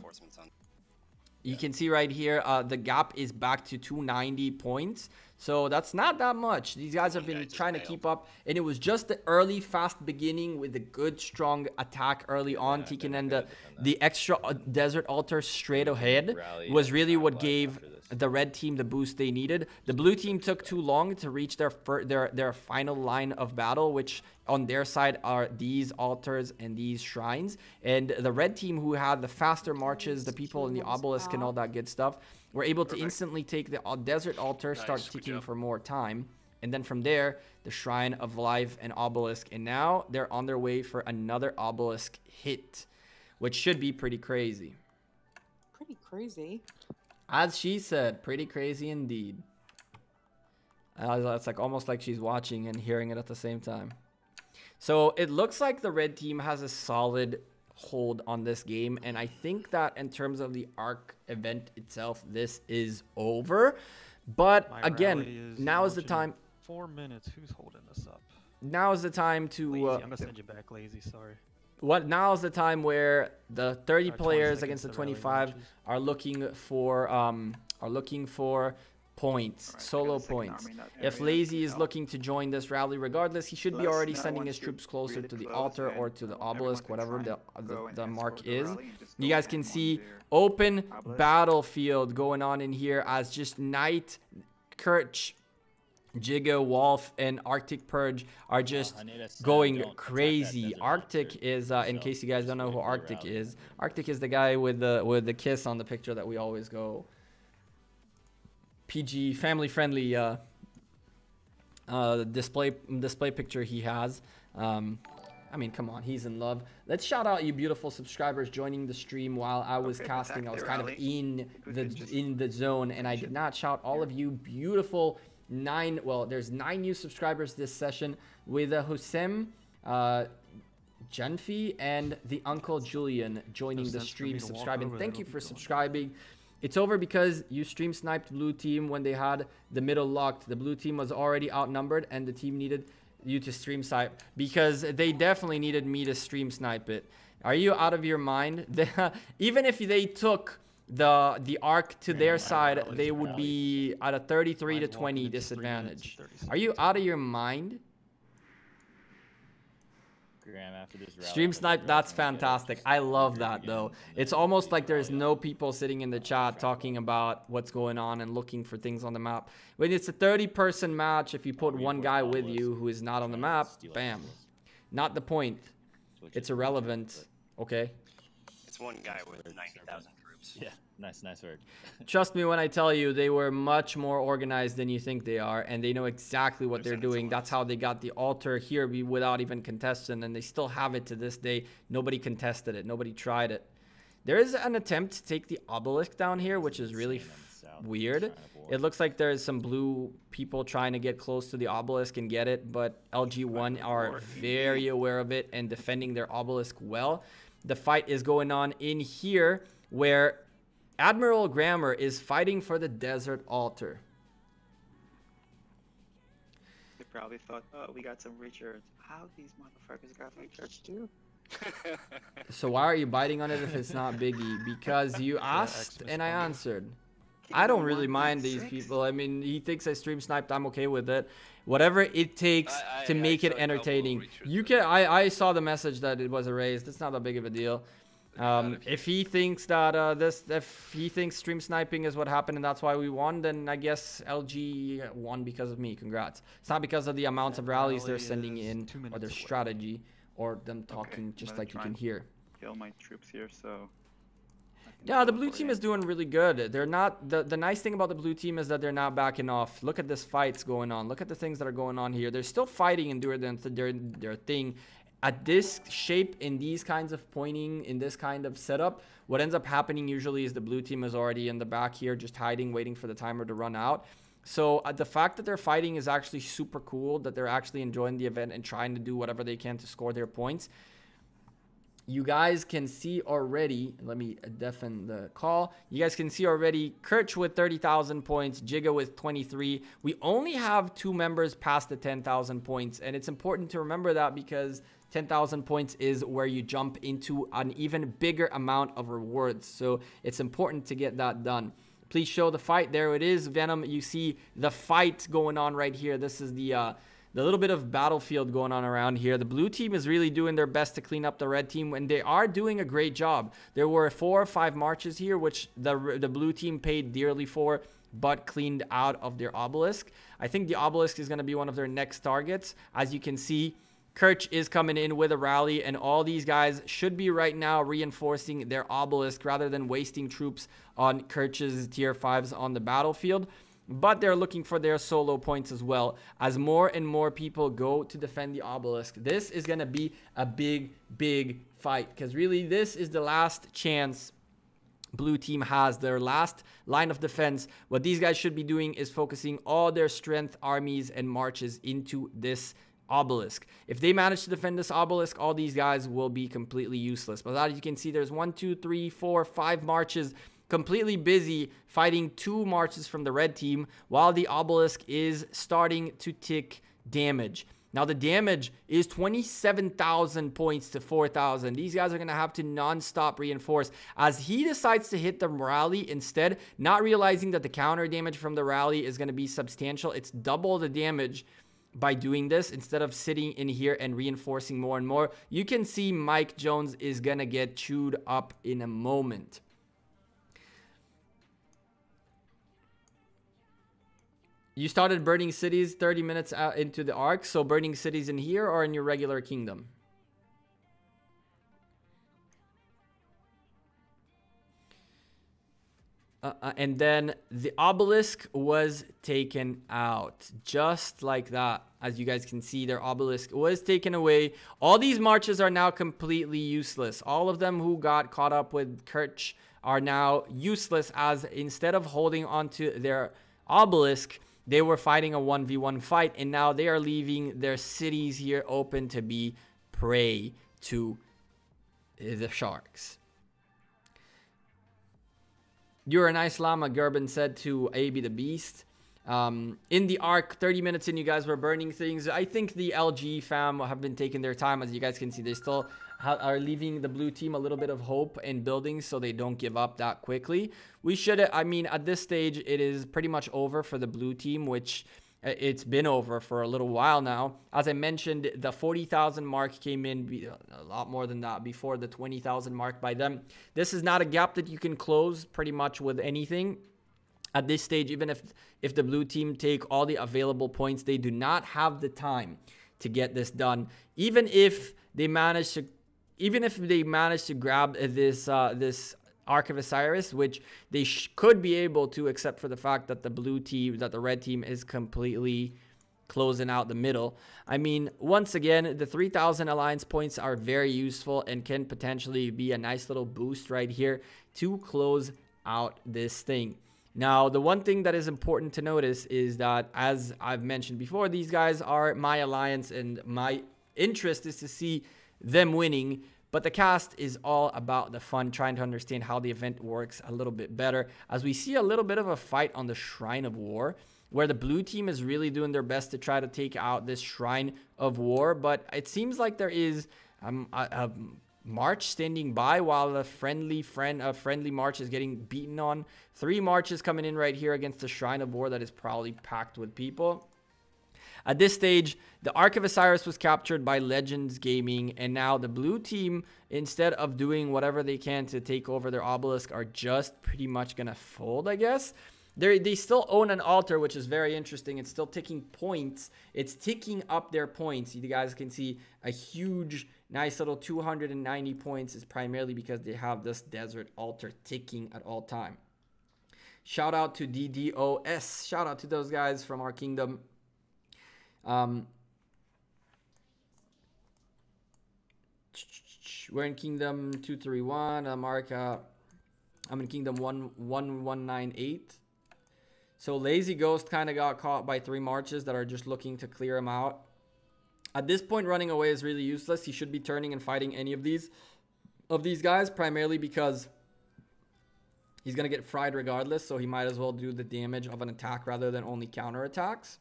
You can see right here, the gap is back to 290 points. So that's not that much. These guys have been trying to keep up, and it was just the early fast beginning with a good strong attack early on, taking in the extra Desert Altar straight ahead was really what gave the red team the boost they needed. The blue team took too long to reach their final line of battle, which on their side are these altars and these shrines. And the red team, who had the faster marches, the people in the obelisk and all that good stuff, were able to instantly take the Desert Altar, start ticking for more time. And then from there, the Shrine of Life and Obelisk. And now they're on their way for another Obelisk hit, which should be pretty crazy. Pretty crazy. As she said, pretty crazy indeed. It's like almost like she's watching and hearing it at the same time. So it looks like the red team has a solid hold on this game, and I think that in terms of the Ark event itself, this is over. But again, now is the time. 4 minutes. Who's holding this up? Now is the time to. Lazy. I'm gonna send you back, Lazy. Sorry. Now is the time where the 30 players against the 25 are looking for points, solo points. If Lazy is looking to join this rally, regardless, he should be already sending his troops closer to the altar or to the obelisk, whatever the mark is. You guys can see open battlefield going on in here as just Knight, Kirch, Gekko, Wolf, and Arctic Purge are just going crazy. Arctic is, in case you guys don't know who Arctic is the guy with the kiss on the picture that we always go PG, family friendly display picture he has. I mean, come on, he's in love. Let's shout out you beautiful subscribers joining the stream while I was casting. I was kind of in the zone, and I did not shout all of you beautiful there's 9 new subscribers this session with Hosem, Jenfi, and the Uncle Julian joining the stream, subscribing. Thank you for subscribing. It's over because you stream sniped blue team when they had the middle locked. The blue team was already outnumbered, and the team needed you to stream snipe because they definitely needed me to stream snipe it. Are you out of your mind? Even if they took the Ark to their side, they would be at a 33 to 20 disadvantage. Are you out of your mind? After this rally, Stream snipe, that's fantastic. I love that though. It's almost like there's no people sitting in the chat talking about what's going on and looking for things on the map. When it's a 30-person match, if you put one guy with you who is not on the map, bam. Not the point. It's irrelevant. Okay. It's one guy with 90,000 troops. Yeah, nice word. Trust me when I tell you, they were much more organized than you think they are, and they know exactly what they're doing. That's how they got the altar here without even contesting, and they still have it to this day. Nobody contested it. Nobody tried it. There is an attempt to take the obelisk down here, which is really weird. It looks like there's some blue people trying to get close to the obelisk and get it, but LG1 are very aware of it and defending their obelisk well. The fight is going on in here where Admiral Grammar is fighting for the desert altar. They probably thought, oh, we got some Richards. How these motherfuckers got Richards too? So why are you biting on it if it's not Biggie? Because you asked and I answered. I don't really mind these people. I mean, he thinks I stream sniped. I'm okay with it. Whatever it takes to make it entertaining. You can. I saw the message that it was erased. It's not that big of a deal. If he thinks that if he thinks stream sniping is what happened and that's why we won, then I guess LG won because of me. Congrats. It's not because of the amounts of rallies they're sending in or their strategy or them talking just like you can hear. Kill my troops here, so. Yeah, the blue team is doing really good. They're not the nice thing about the blue team is that they're not backing off. Look at this fights going on. Look at the things that are going on here. They're still fighting and doing their thing. At this shape, in these kinds of pointing, in this kind of setup, what ends up happening usually is the blue team is already in the back here, just hiding, waiting for the timer to run out. So the fact that they're fighting is actually super cool, that they're actually enjoying the event and trying to do whatever they can to score their points. You guys can see already, let me deafen the call. You guys can see already Kirch with 30,000 points, Jigga with 23. We only have 2 members past the 10,000 points. And it's important to remember that because 10,000 points is where you jump into an even bigger amount of rewards. So it's important to get that done. Please show the fight. There it is, Venom. You see the fight going on right here. This is the little bit of battlefield going on around here. The blue team is really doing their best to clean up the red team, and they are doing a great job. There were 4 or 5 marches here, which the blue team paid dearly for, but cleaned out of their obelisk. I think the obelisk is going to be one of their next targets. As you can see, Kirch is coming in with a rally, and all these guys should be right now reinforcing their obelisk rather than wasting troops on Kirch's tier 5s on the battlefield. But they're looking for their solo points as well. As more and more people go to defend the obelisk, this is going to be a big, big fight. Because really, this is the last chance blue team has, their last line of defense. What these guys should be doing is focusing all their strength, armies, and marches into this obelisk. If they manage to defend this obelisk, all these guys will be completely useless. But as you can see, there's 1, 2, 3, 4, 5 marches completely busy fighting 2 marches from the red team while the obelisk is starting to tick damage. Now the damage is 27,000 points to 4,000. These guys are going to have to non-stop reinforce as he decides to hit the rally instead, not realizing that the counter damage from the rally is going to be substantial. It's double the damage by doing this instead of sitting in here and reinforcing more and more. You can see Mike Jones is going to get chewed up in a moment. You started burning cities 30 minutes out into the Ark, so burning cities in here or in your regular kingdom? And then the obelisk was taken out just like that. As you guys can see, their obelisk was taken away. All these marches are now completely useless. All of them who got caught up with Kirch are now useless, as instead of holding onto their obelisk, they were fighting a 1v1 fight, and now they are leaving their cities here open to be prey to the sharks. You're a nice llama, Gerben said to AB the Beast. In the Ark, 30 minutes in, you guys were burning things. I think the LG fam have been taking their time. As you guys can see, they still are leaving the blue team a little bit of hope in buildings so they don't give up that quickly. We should, I mean, at this stage, it is pretty much over for the blue team, which it's been over for a little while now. As I mentioned, the 40,000 mark came in a lot more than that before the 20,000 mark by them. This is not a gap that you can close pretty much with anything. At this stage, even if the blue team take all the available points, they do not have the time to get this done. Even if they manage to grab this this Ark of Osiris, which they could be able to, except for the fact that the red team is completely closing out the middle. I mean, once again, the 3,000 alliance points are very useful and can potentially be a nice little boost right here to close out this thing. Now, the one thing that is important to notice is that, as I've mentioned before, these guys are my alliance and my interest is to see them winning. But the cast is all about the fun, trying to understand how the event works a little bit better, as we see a little bit of a fight on the Shrine of War, where the blue team is really doing their best to try to take out this Shrine of War. But it seems like there is a march standing by while a friendly march is getting beaten on. 3 marches coming in right here against the Shrine of War that is probably packed with people. At this stage, the Ark of Osiris was captured by Legends Gaming, and now the blue team, instead of doing whatever they can to take over their obelisk, are just pretty much going to fold, I guess. They still own an altar, which is very interesting. It's still ticking points. It's ticking up their points. You guys can see a huge, nice little 290 points is primarily because they have this desert altar ticking at all time. Shout out to DDoS. Shout out to those guys from our kingdom. We're in Kingdom 231. I'm in Kingdom 1198. So Lazy Ghost kind of got caught by 3 marches that are just looking to clear him out. At this point, running away is really useless. He should be turning and fighting any of these guys, primarily because he's gonna get fried regardless. So he might as well do the damage of an attack rather than only counter attacks.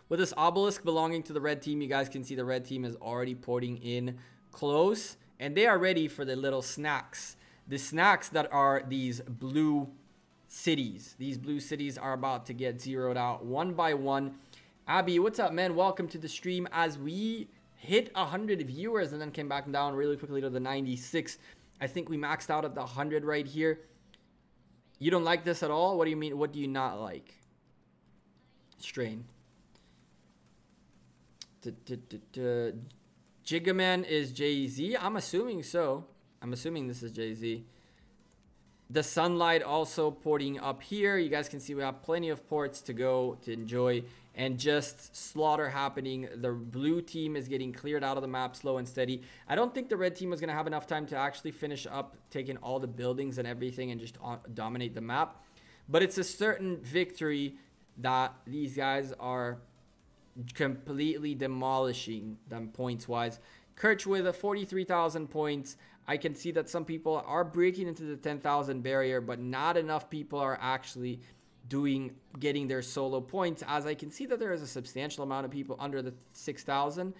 With this obelisk belonging to the red team, you guys can see the red team is already porting in close. And they are ready for the little snacks. The snacks that are these blue cities. These blue cities are about to get zeroed out one by one. Abby, what's up, man? Welcome to the stream as we hit 100 viewers and then came back down really quickly to the 96. I think we maxed out at the 100 right here. You don't like this at all? What do you mean? What do you not like? Strain. Jigaman is Jay-Z. I'm assuming so. I'm assuming this is Jay-Z. The sunlight also porting up here. You guys can see we have plenty of ports to go to enjoy, and just slaughter happening. The blue team is getting cleared out of the map slow and steady. I don't think the red team was going to have enough time to actually finish up taking all the buildings and everything and just dominate the map. But it's a certain victory that these guys are completely demolishing them points wise. Kirch with a 43,000 points. I can see that some people are breaking into the 10,000 barrier, but not enough people are actually getting their solo points, as I can see that there is a substantial amount of people under the 6,000.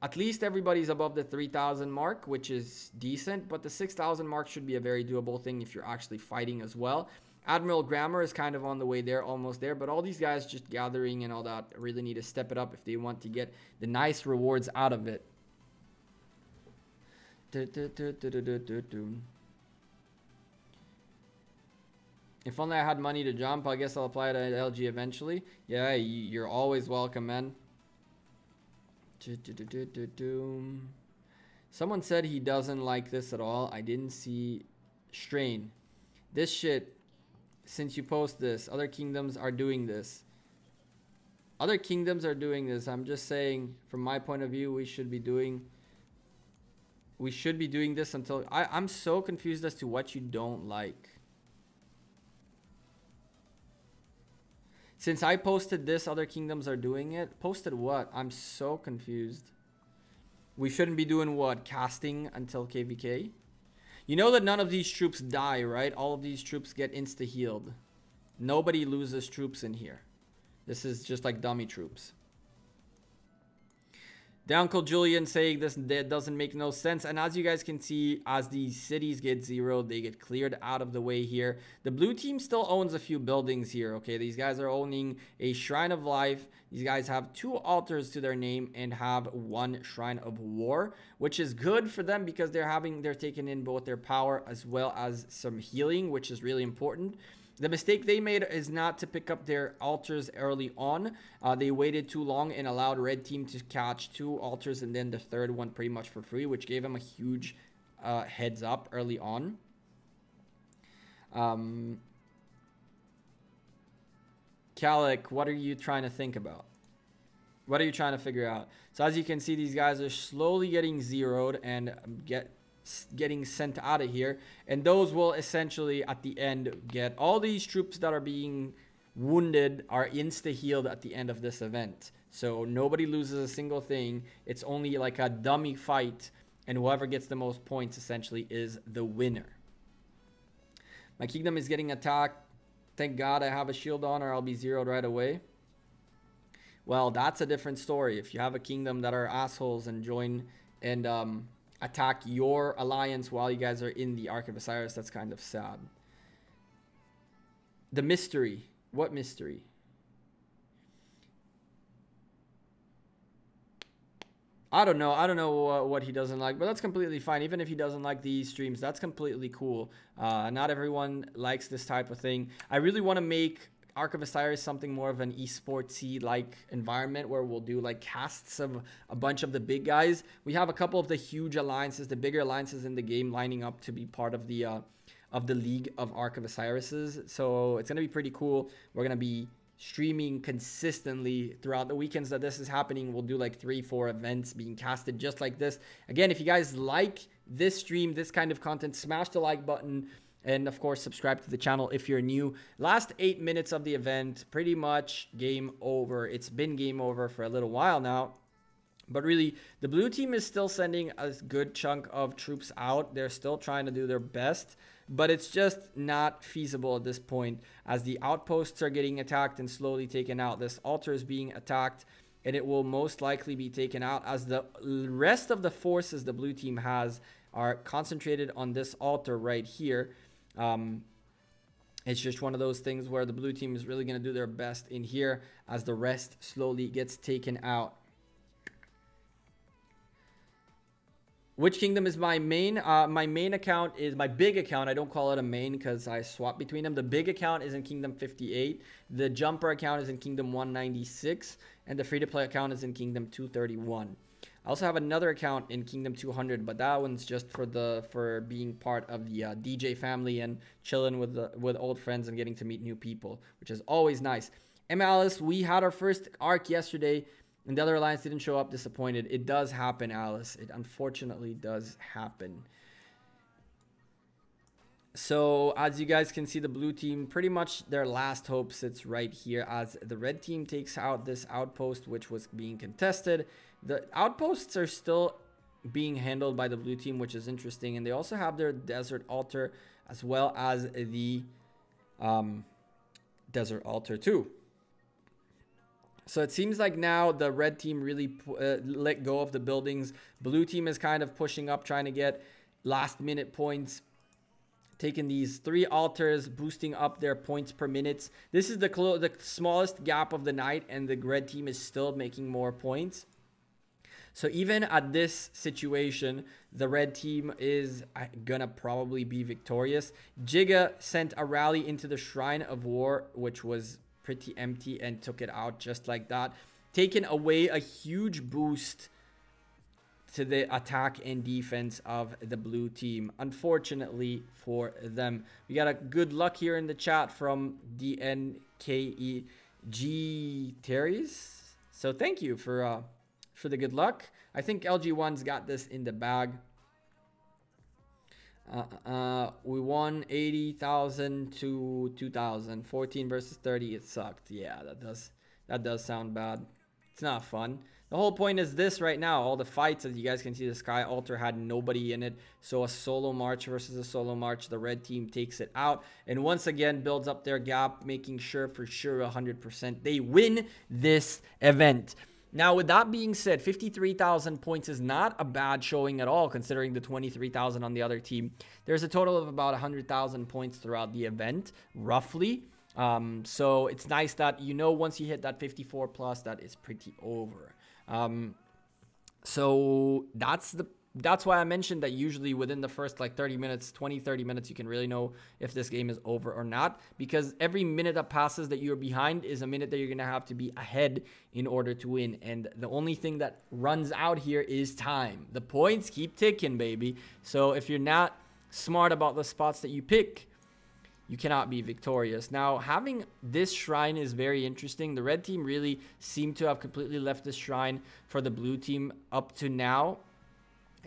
At least everybody's above the 3,000 mark, which is decent, but the 6,000 mark should be a very doable thing if you're actually fighting as well. Admiral Grammar is kind of on the way there, almost there, but all these guys just gathering and all that really need to step it up if they want to get the nice rewards out of it. If only I had money to jump, I guess I'll apply to LG eventually. Yeah, you're always welcome, man. Someone said he doesn't like this at all. I didn't see Strain. This shit, since you post this, other kingdoms are doing this. Other kingdoms are doing this. I'm just saying, from my point of view, we should be doing this until... I'm so confused as to what you don't like. Since I posted this, other kingdoms are doing it. Posted what? I'm so confused. We shouldn't be doing what? Casting until KVK? You know that none of these troops die, right? All of these troops get insta-healed. Nobody loses troops in here. This is just like dummy troops. The Uncle Julian saying this doesn't make no sense. And as you guys can see, as these cities get zeroed, they get cleared out of the way here. The blue team still owns a few buildings here, okay? These guys are owning a Shrine of Life. These guys have 2 altars to their name and have 1 Shrine of War, which is good for them because they're taking in both their power as well as some healing, which is really important. The mistake they made is not to pick up their altars early on. They waited too long and allowed red team to catch 2 altars and then the third one pretty much for free, which gave them a huge heads up early on. Kalik, what are you trying to think about? What are you trying to figure out? So as you can see, these guys are slowly getting zeroed and getting sent out of here, and those will essentially at the end get all these troops that are being wounded are insta healed at the end of this event, so nobody loses a single thing. It's only like a dummy fight, and whoever gets the most points essentially is the winner. My kingdom is getting attacked. Thank God I have a shield on, or I'll be zeroed right away. Well, that's a different story. If you have a kingdom that are assholes and join and attack your alliance while you guys are in the Ark of Osiris, that's kind of sad. The mystery. What mystery? I don't know. I don't know what he doesn't like, but that's completely fine. Even if he doesn't like these streams, that's completely cool. Not everyone likes this type of thing. I really want to make Ark of Osiris something more of an esportsy like environment where we'll do like casts of a bunch of the big guys. We have a couple of the huge alliances, the bigger alliances in the game lining up to be part of the league of Ark of Osirises. So it's gonna be pretty cool. We're gonna be streaming consistently throughout the weekends that this is happening. We'll do like 3-4 events being casted just like this. Again, if you guys like this stream, this kind of content, smash the like button. And of course, subscribe to the channel if you're new. Last 8 minutes of the event, pretty much game over. It's been game over for a little while now. But really, the blue team is still sending a good chunk of troops out. They're still trying to do their best. But it's just not feasible at this point, as the outposts are getting attacked and slowly taken out. This altar is being attacked, and it will most likely be taken out, as the rest of the forces the blue team has are concentrated on this altar right here. It's just one of those things where the blue team is really going to do their best in here as the rest slowly gets taken out. Which kingdom is my main? My main account is my big account. I don't call it a main because I swap between them. The big account is in Kingdom 58. The jumper account is in Kingdom 196. And the free-to-play account is in Kingdom 231. I also have another account in Kingdom 200, but that one's just for being part of the DJ family and chilling with old friends and getting to meet new people, which is always nice. Alice, we had our first arc yesterday, and the other alliance didn't show up. Disappointed. It does happen, Alice. It unfortunately does happen. So as you guys can see, the blue team, pretty much their last hope sits right here as the red team takes out this outpost, which was being contested. The outposts are still being handled by the blue team, which is interesting. And they also have their desert altar as well as the desert altar too. So it seems like now the red team really let go of the buildings. Blue team is kind of pushing up, trying to get last minute points. Taking these 3 altars, boosting up their points per minute. This is the smallest gap of the night, and the red team is still making more points. So even at this situation, the red team is gonna probably be victorious. Giga sent a rally into the Shrine of War, which was pretty empty, and took it out just like that. Taking away a huge boost to the attack and defense of the blue team, unfortunately for them. We got a good luck here in the chat from DNKEG Terry's. So thank you for the good luck. I think LG1's got this in the bag. We won 80,000 to 2,000. 14 versus 30. It sucked. Yeah, that does sound bad. It's not fun. The whole point is this right now. All the fights, as you guys can see, the Sky Altar had nobody in it. So a solo march versus a solo march. The red team takes it out. And once again, builds up their gap, making sure for sure 100% they win this event. Now, with that being said, 53,000 points is not a bad showing at all, considering the 23,000 on the other team. There's a total of about 100,000 points throughout the event, roughly. So it's nice that, you know, once you hit that 54 plus, that is pretty over. So that's why I mentioned that usually within the first like 30 minutes, 30 minutes, you can really know if this game is over or not, because every minute that passes that you're behind is a minute that you're going to have to be ahead in order to win. And the only thing that runs out here is time. The points keep ticking, baby. So if you're not smart about the spots that you pick, you cannot be victorious. Now, having this shrine is very interesting. The red team really seemed to have completely left this shrine for the blue team up to now,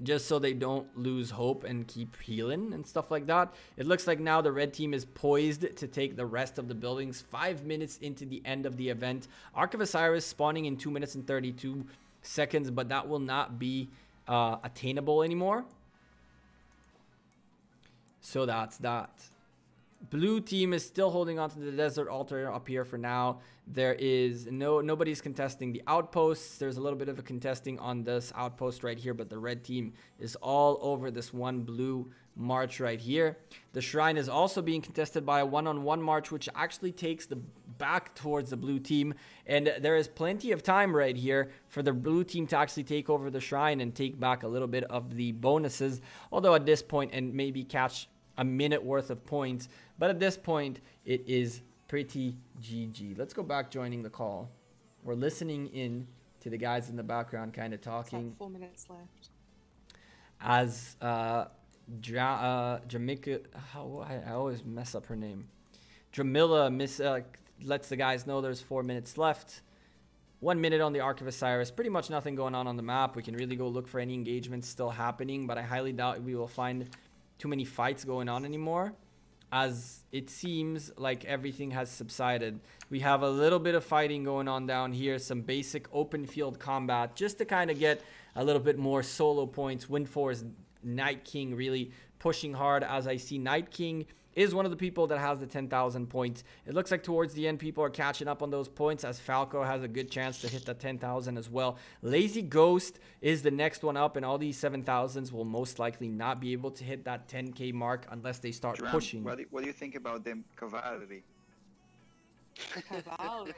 just so they don't lose hope and keep healing and stuff like that. It looks like now the red team is poised to take the rest of the buildings 5 minutes into the end of the event. Ark of Osiris spawning in 2 minutes and 32 seconds, but that will not be attainable anymore. So that's that. Blue team is still holding on to the desert altar up here for now. There is nobody's contesting the outposts. There's a little bit of a contesting on this outpost right here, but the red team is all over this one blue march right here. The shrine is also being contested by a one-on-one march, which actually takes the back towards the blue team, and there is plenty of time right here for the blue team to actually take over the shrine and take back a little bit of the bonuses, although at this point, and maybe catch a minute worth of points, but at this point it is pretty GG. Let's go back joining the call. We're listening in to the guys in the background kind of talking. Like 4 minutes left. As Jamaica, I always mess up her name. Dramilla lets the guys know there's 4 minutes left. 1 minute on the Ark of Osiris. Pretty much nothing going on the map. We can really go look for any engagements still happening, but I highly doubt we will find too many fights going on anymore, as it seems like everything has subsided. We have a little bit of fighting going on down here, some basic open field combat just to kind of get a little bit more solo points. Windforce Night King really pushing hard, as I see Night King is one of the people that has the 10,000 points. It looks like towards the end people are catching up on those points, as Falco has a good chance to hit the 10,000 as well. Lazy Ghost is the next one up, and all these 7,000s will most likely not be able to hit that 10k mark unless they start pushing. What do you think about them cavalry? Cavalry.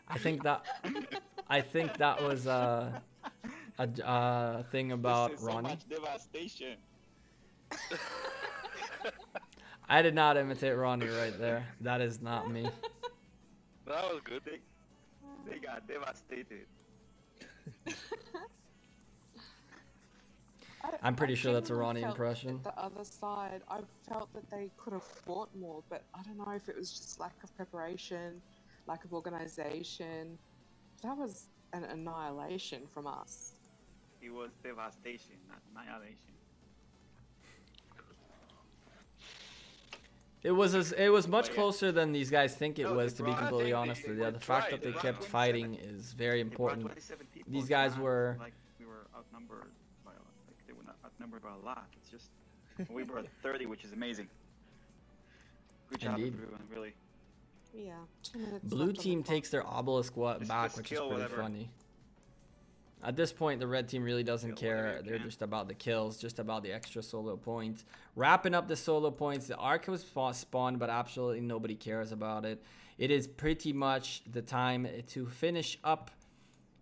I think that was a thing about so Ronnie. much devastation. I did not imitate Ronnie right there. That is not me. That was good. They got devastated. I'm pretty sure that's a genuinely Ronnie felt impression. that the other side, I felt that they could have fought more, but I don't know if it was just lack of preparation, lack of organization. That was an annihilation from us. It was devastation, not annihilation. It was much closer than these guys think it was, to be brought- completely they- honest they with you. The were fact tried. that they They brought kept 27. fighting is very They brought important. 27 people. These It's guys not were- like we were outnumbered by they were not outnumbered by a lot. It's just we brought 30, which is amazing. Good job, Indeed. everyone. Really. Yeah. 2 minutes Blue left on the team clock. takes their obelisk Just back, which is kill pretty whatever. funny. At this point, the red team really doesn't Kill whatever care. you They're can. just about the kills, just about the extra solo points. Wrapping up the solo points, the Ark was spawned, but absolutely nobody cares about it. It is pretty much the time to finish up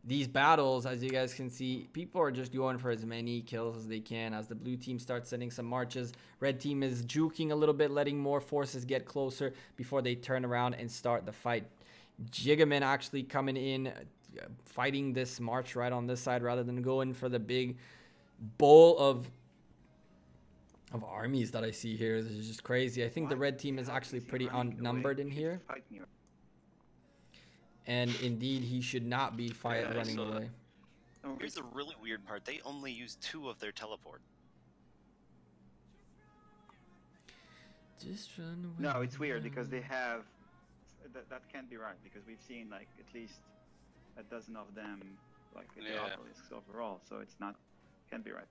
these battles. As you guys can see, people are just going for as many kills as they can as the blue team starts sending some marches. Red team is juking a little bit, letting more forces get closer before they turn around and start the fight. Jigaman actually coming in, fighting this march right on this side rather than going for the big bowl of armies that I see here. This is just crazy. I think the red team is actually pretty outnumbered in here, and indeed he should not be running so away. Here's the really weird part. They only use 2 of their teleport. Just run away. No, it's weird because they have. That can't be right because we've seen like at least a dozen of them, like in the Yeah. obelisks overall. So it's not. Can't be right.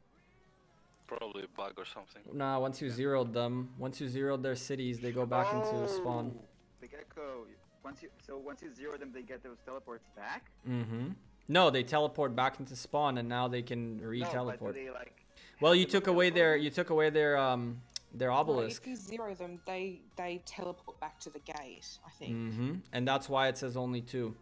Probably a bug or something. Nah, once you zeroed them, once you zeroed their cities, they go back into spawn. The Gekko, once you zero them, they get those teleports back. Mm-hmm. No, they teleport back into spawn, and now they can No, re-teleport. but do they, like, Well, have you them took away their teleport? their No, obelisk. if you zero them, they teleport back to the gate, I think. Mm-hmm. And that's why it says only 2.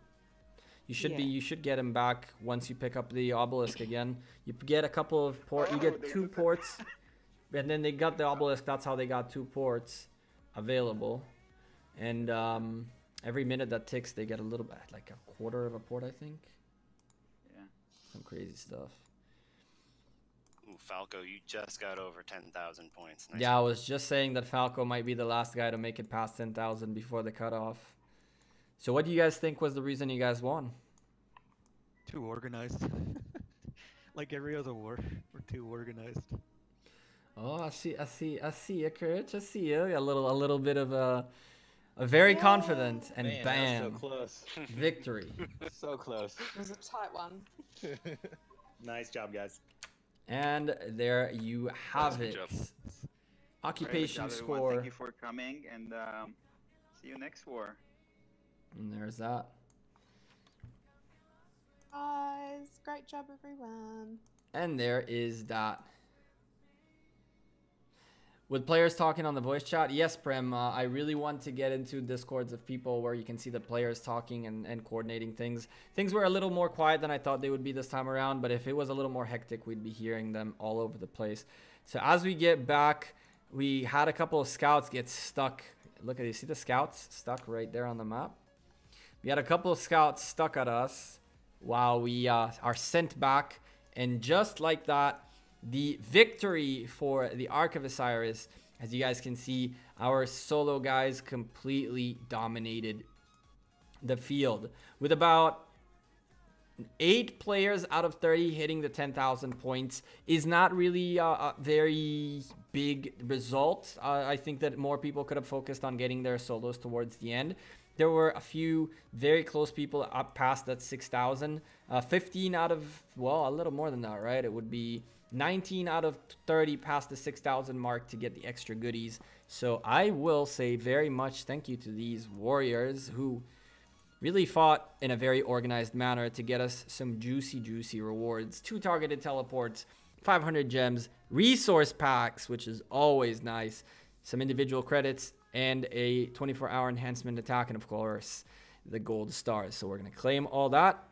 You should Yeah. you should get them back once you pick up the obelisk again. You get a couple of ports. You Oh, get they 2 got the- ports, and then they got the obelisk. That's how they got 2 ports available. And every minute that ticks, they get a little bit, like a quarter of a port, I think. Yeah. Some crazy stuff. Ooh, Falco, you just got over 10,000 points. Nice. Yeah, I was just saying that Falco might be the last guy to make it past 10,000 before the cutoff. So what do you guys think was the reason you guys won? Too organized. Like every other war, we're too organized. Oh, I see you, Kurt. I see you. A little bit of a very confident, and Man, that was bam, so close. victory. So close. It was a tight one. Nice job, guys. And there you have Good it. job. Occupation Alright, everyone, score. Thank you for coming, and see you next war. And there's that. Guys, great job, everyone. And there is that. With players talking on the voice chat, yes, Prem, I really want to get into discords of people where you can see the players talking and coordinating things. Things were a little more quiet than I thought they would be this time around, but if it was a little more hectic, we'd be hearing them all over the place. So as we get back, we had a couple of scouts get stuck. Look at you see the scouts stuck right there on the map? We had a couple of scouts stuck at us while we are sent back, and just like that, the victory for the Ark of Osiris. As you guys can see, our solo guys completely dominated the field with about 8 players out of 30 hitting the 10,000 points. Is not really a very big result. I think that more people could have focused on getting their solos towards the end. There were a few very close people up past that 6,000. 15 out of, well, a little more than that, right? It would be 19 out of 30 past the 6,000 mark to get the extra goodies. So I will say very much thank you to these warriors who really fought in a very organized manner to get us some juicy rewards. 2 targeted teleports, 500 gems, resource packs, which is always nice, some individual credits, and a 24-hour enhancement attack, and of course the gold stars. So we're going to claim all that,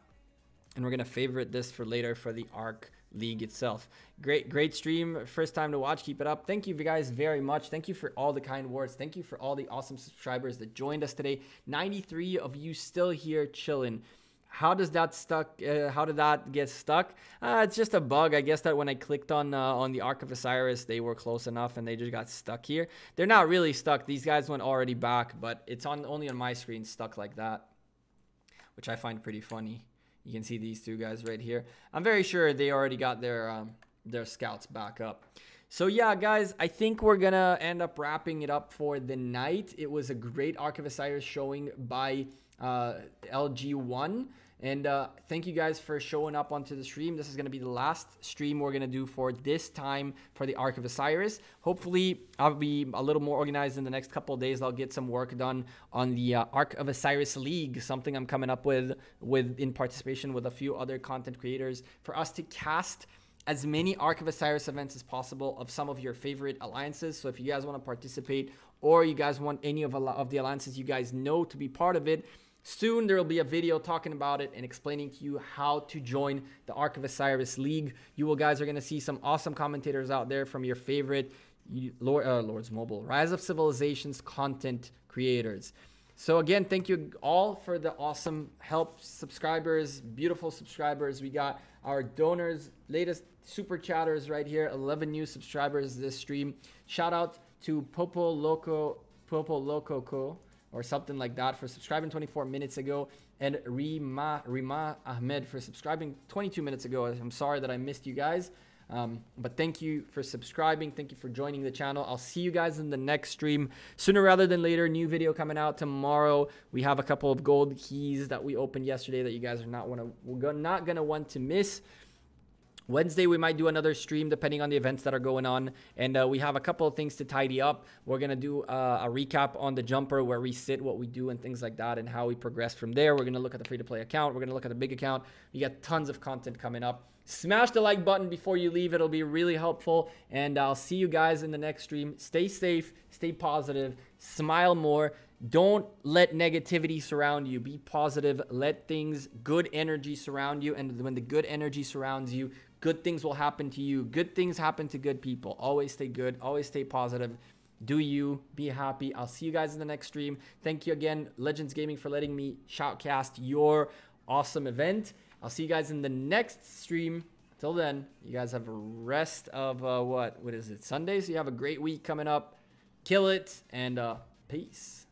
and we're going to favorite this for later for the Ark League itself. Great stream. First time to watch. Keep it up. Thank you guys very much. Thank you for all the kind words. Thank you for all the awesome subscribers that joined us today. 93 of you still here chilling. How does that stuck? How did that get stuck? It's just a bug. I guess that when I clicked on the Ark of Osiris, they were close enough and they just got stuck here. They're not really stuck. These guys went already back, but it's only on my screen stuck like that, which I find pretty funny. You can see these 2 guys right here. I'm very sure they already got their scouts back up. So yeah, guys, I think we're gonna end up wrapping it up for the night. It was a great Ark of Osiris showing by LG1. And thank you guys for showing up onto the stream. This is going to be the last stream we're going to do for this time for the Ark of Osiris. Hopefully, I'll be a little more organized in the next couple of days. I'll get some work done on the Ark of Osiris League, something I'm coming up with in participation with a few other content creators for us to cast as many Ark of Osiris events as possible of some of your favorite alliances. So if you guys want to participate or you guys want any of the alliances you guys know to be part of it, soon there will be a video talking about it and explaining to you how to join the Ark of Osiris League. You guys are going to see some awesome commentators out there from your favorite Lords Mobile, Rise of Civilizations content creators. So again, thank you all for the awesome help. Subscribers, beautiful subscribers. We got our donors, latest super chatters right here, 11 new subscribers this stream. Shout out to Popo Loco or something like that for subscribing 24 minutes ago, and Rima Ahmed for subscribing 22 minutes ago. I'm sorry that I missed you guys, but thank you for subscribing. Thank you for joining the channel. I'll see you guys in the next stream sooner rather than later. New video coming out tomorrow. We have a couple of gold keys that we opened yesterday that you guys are not gonna want to miss. Wednesday, we might do another stream depending on the events that are going on. And we have a couple of things to tidy up. We're going to do a recap on the jumper where we sit, what we do, and things like that, and how we progress from there. We're going to look at the free-to-play account. We're going to look at the big account. We got tons of content coming up. Smash the like button before you leave. It'll be really helpful. And I'll see you guys in the next stream. Stay safe. Stay positive. Smile more. Don't let negativity surround you. Be positive. Let good energy surround you. And when the good energy surrounds you, good things will happen to you. Good things happen to good people. Always stay good. Always stay positive. Do you. Be happy. I'll see you guys in the next stream. Thank you again, Legends Gaming, for letting me shoutcast your awesome event. I'll see you guys in the next stream. Till then, you guys have a rest of, what is it, Sunday? So you have a great week coming up. Kill it, and peace.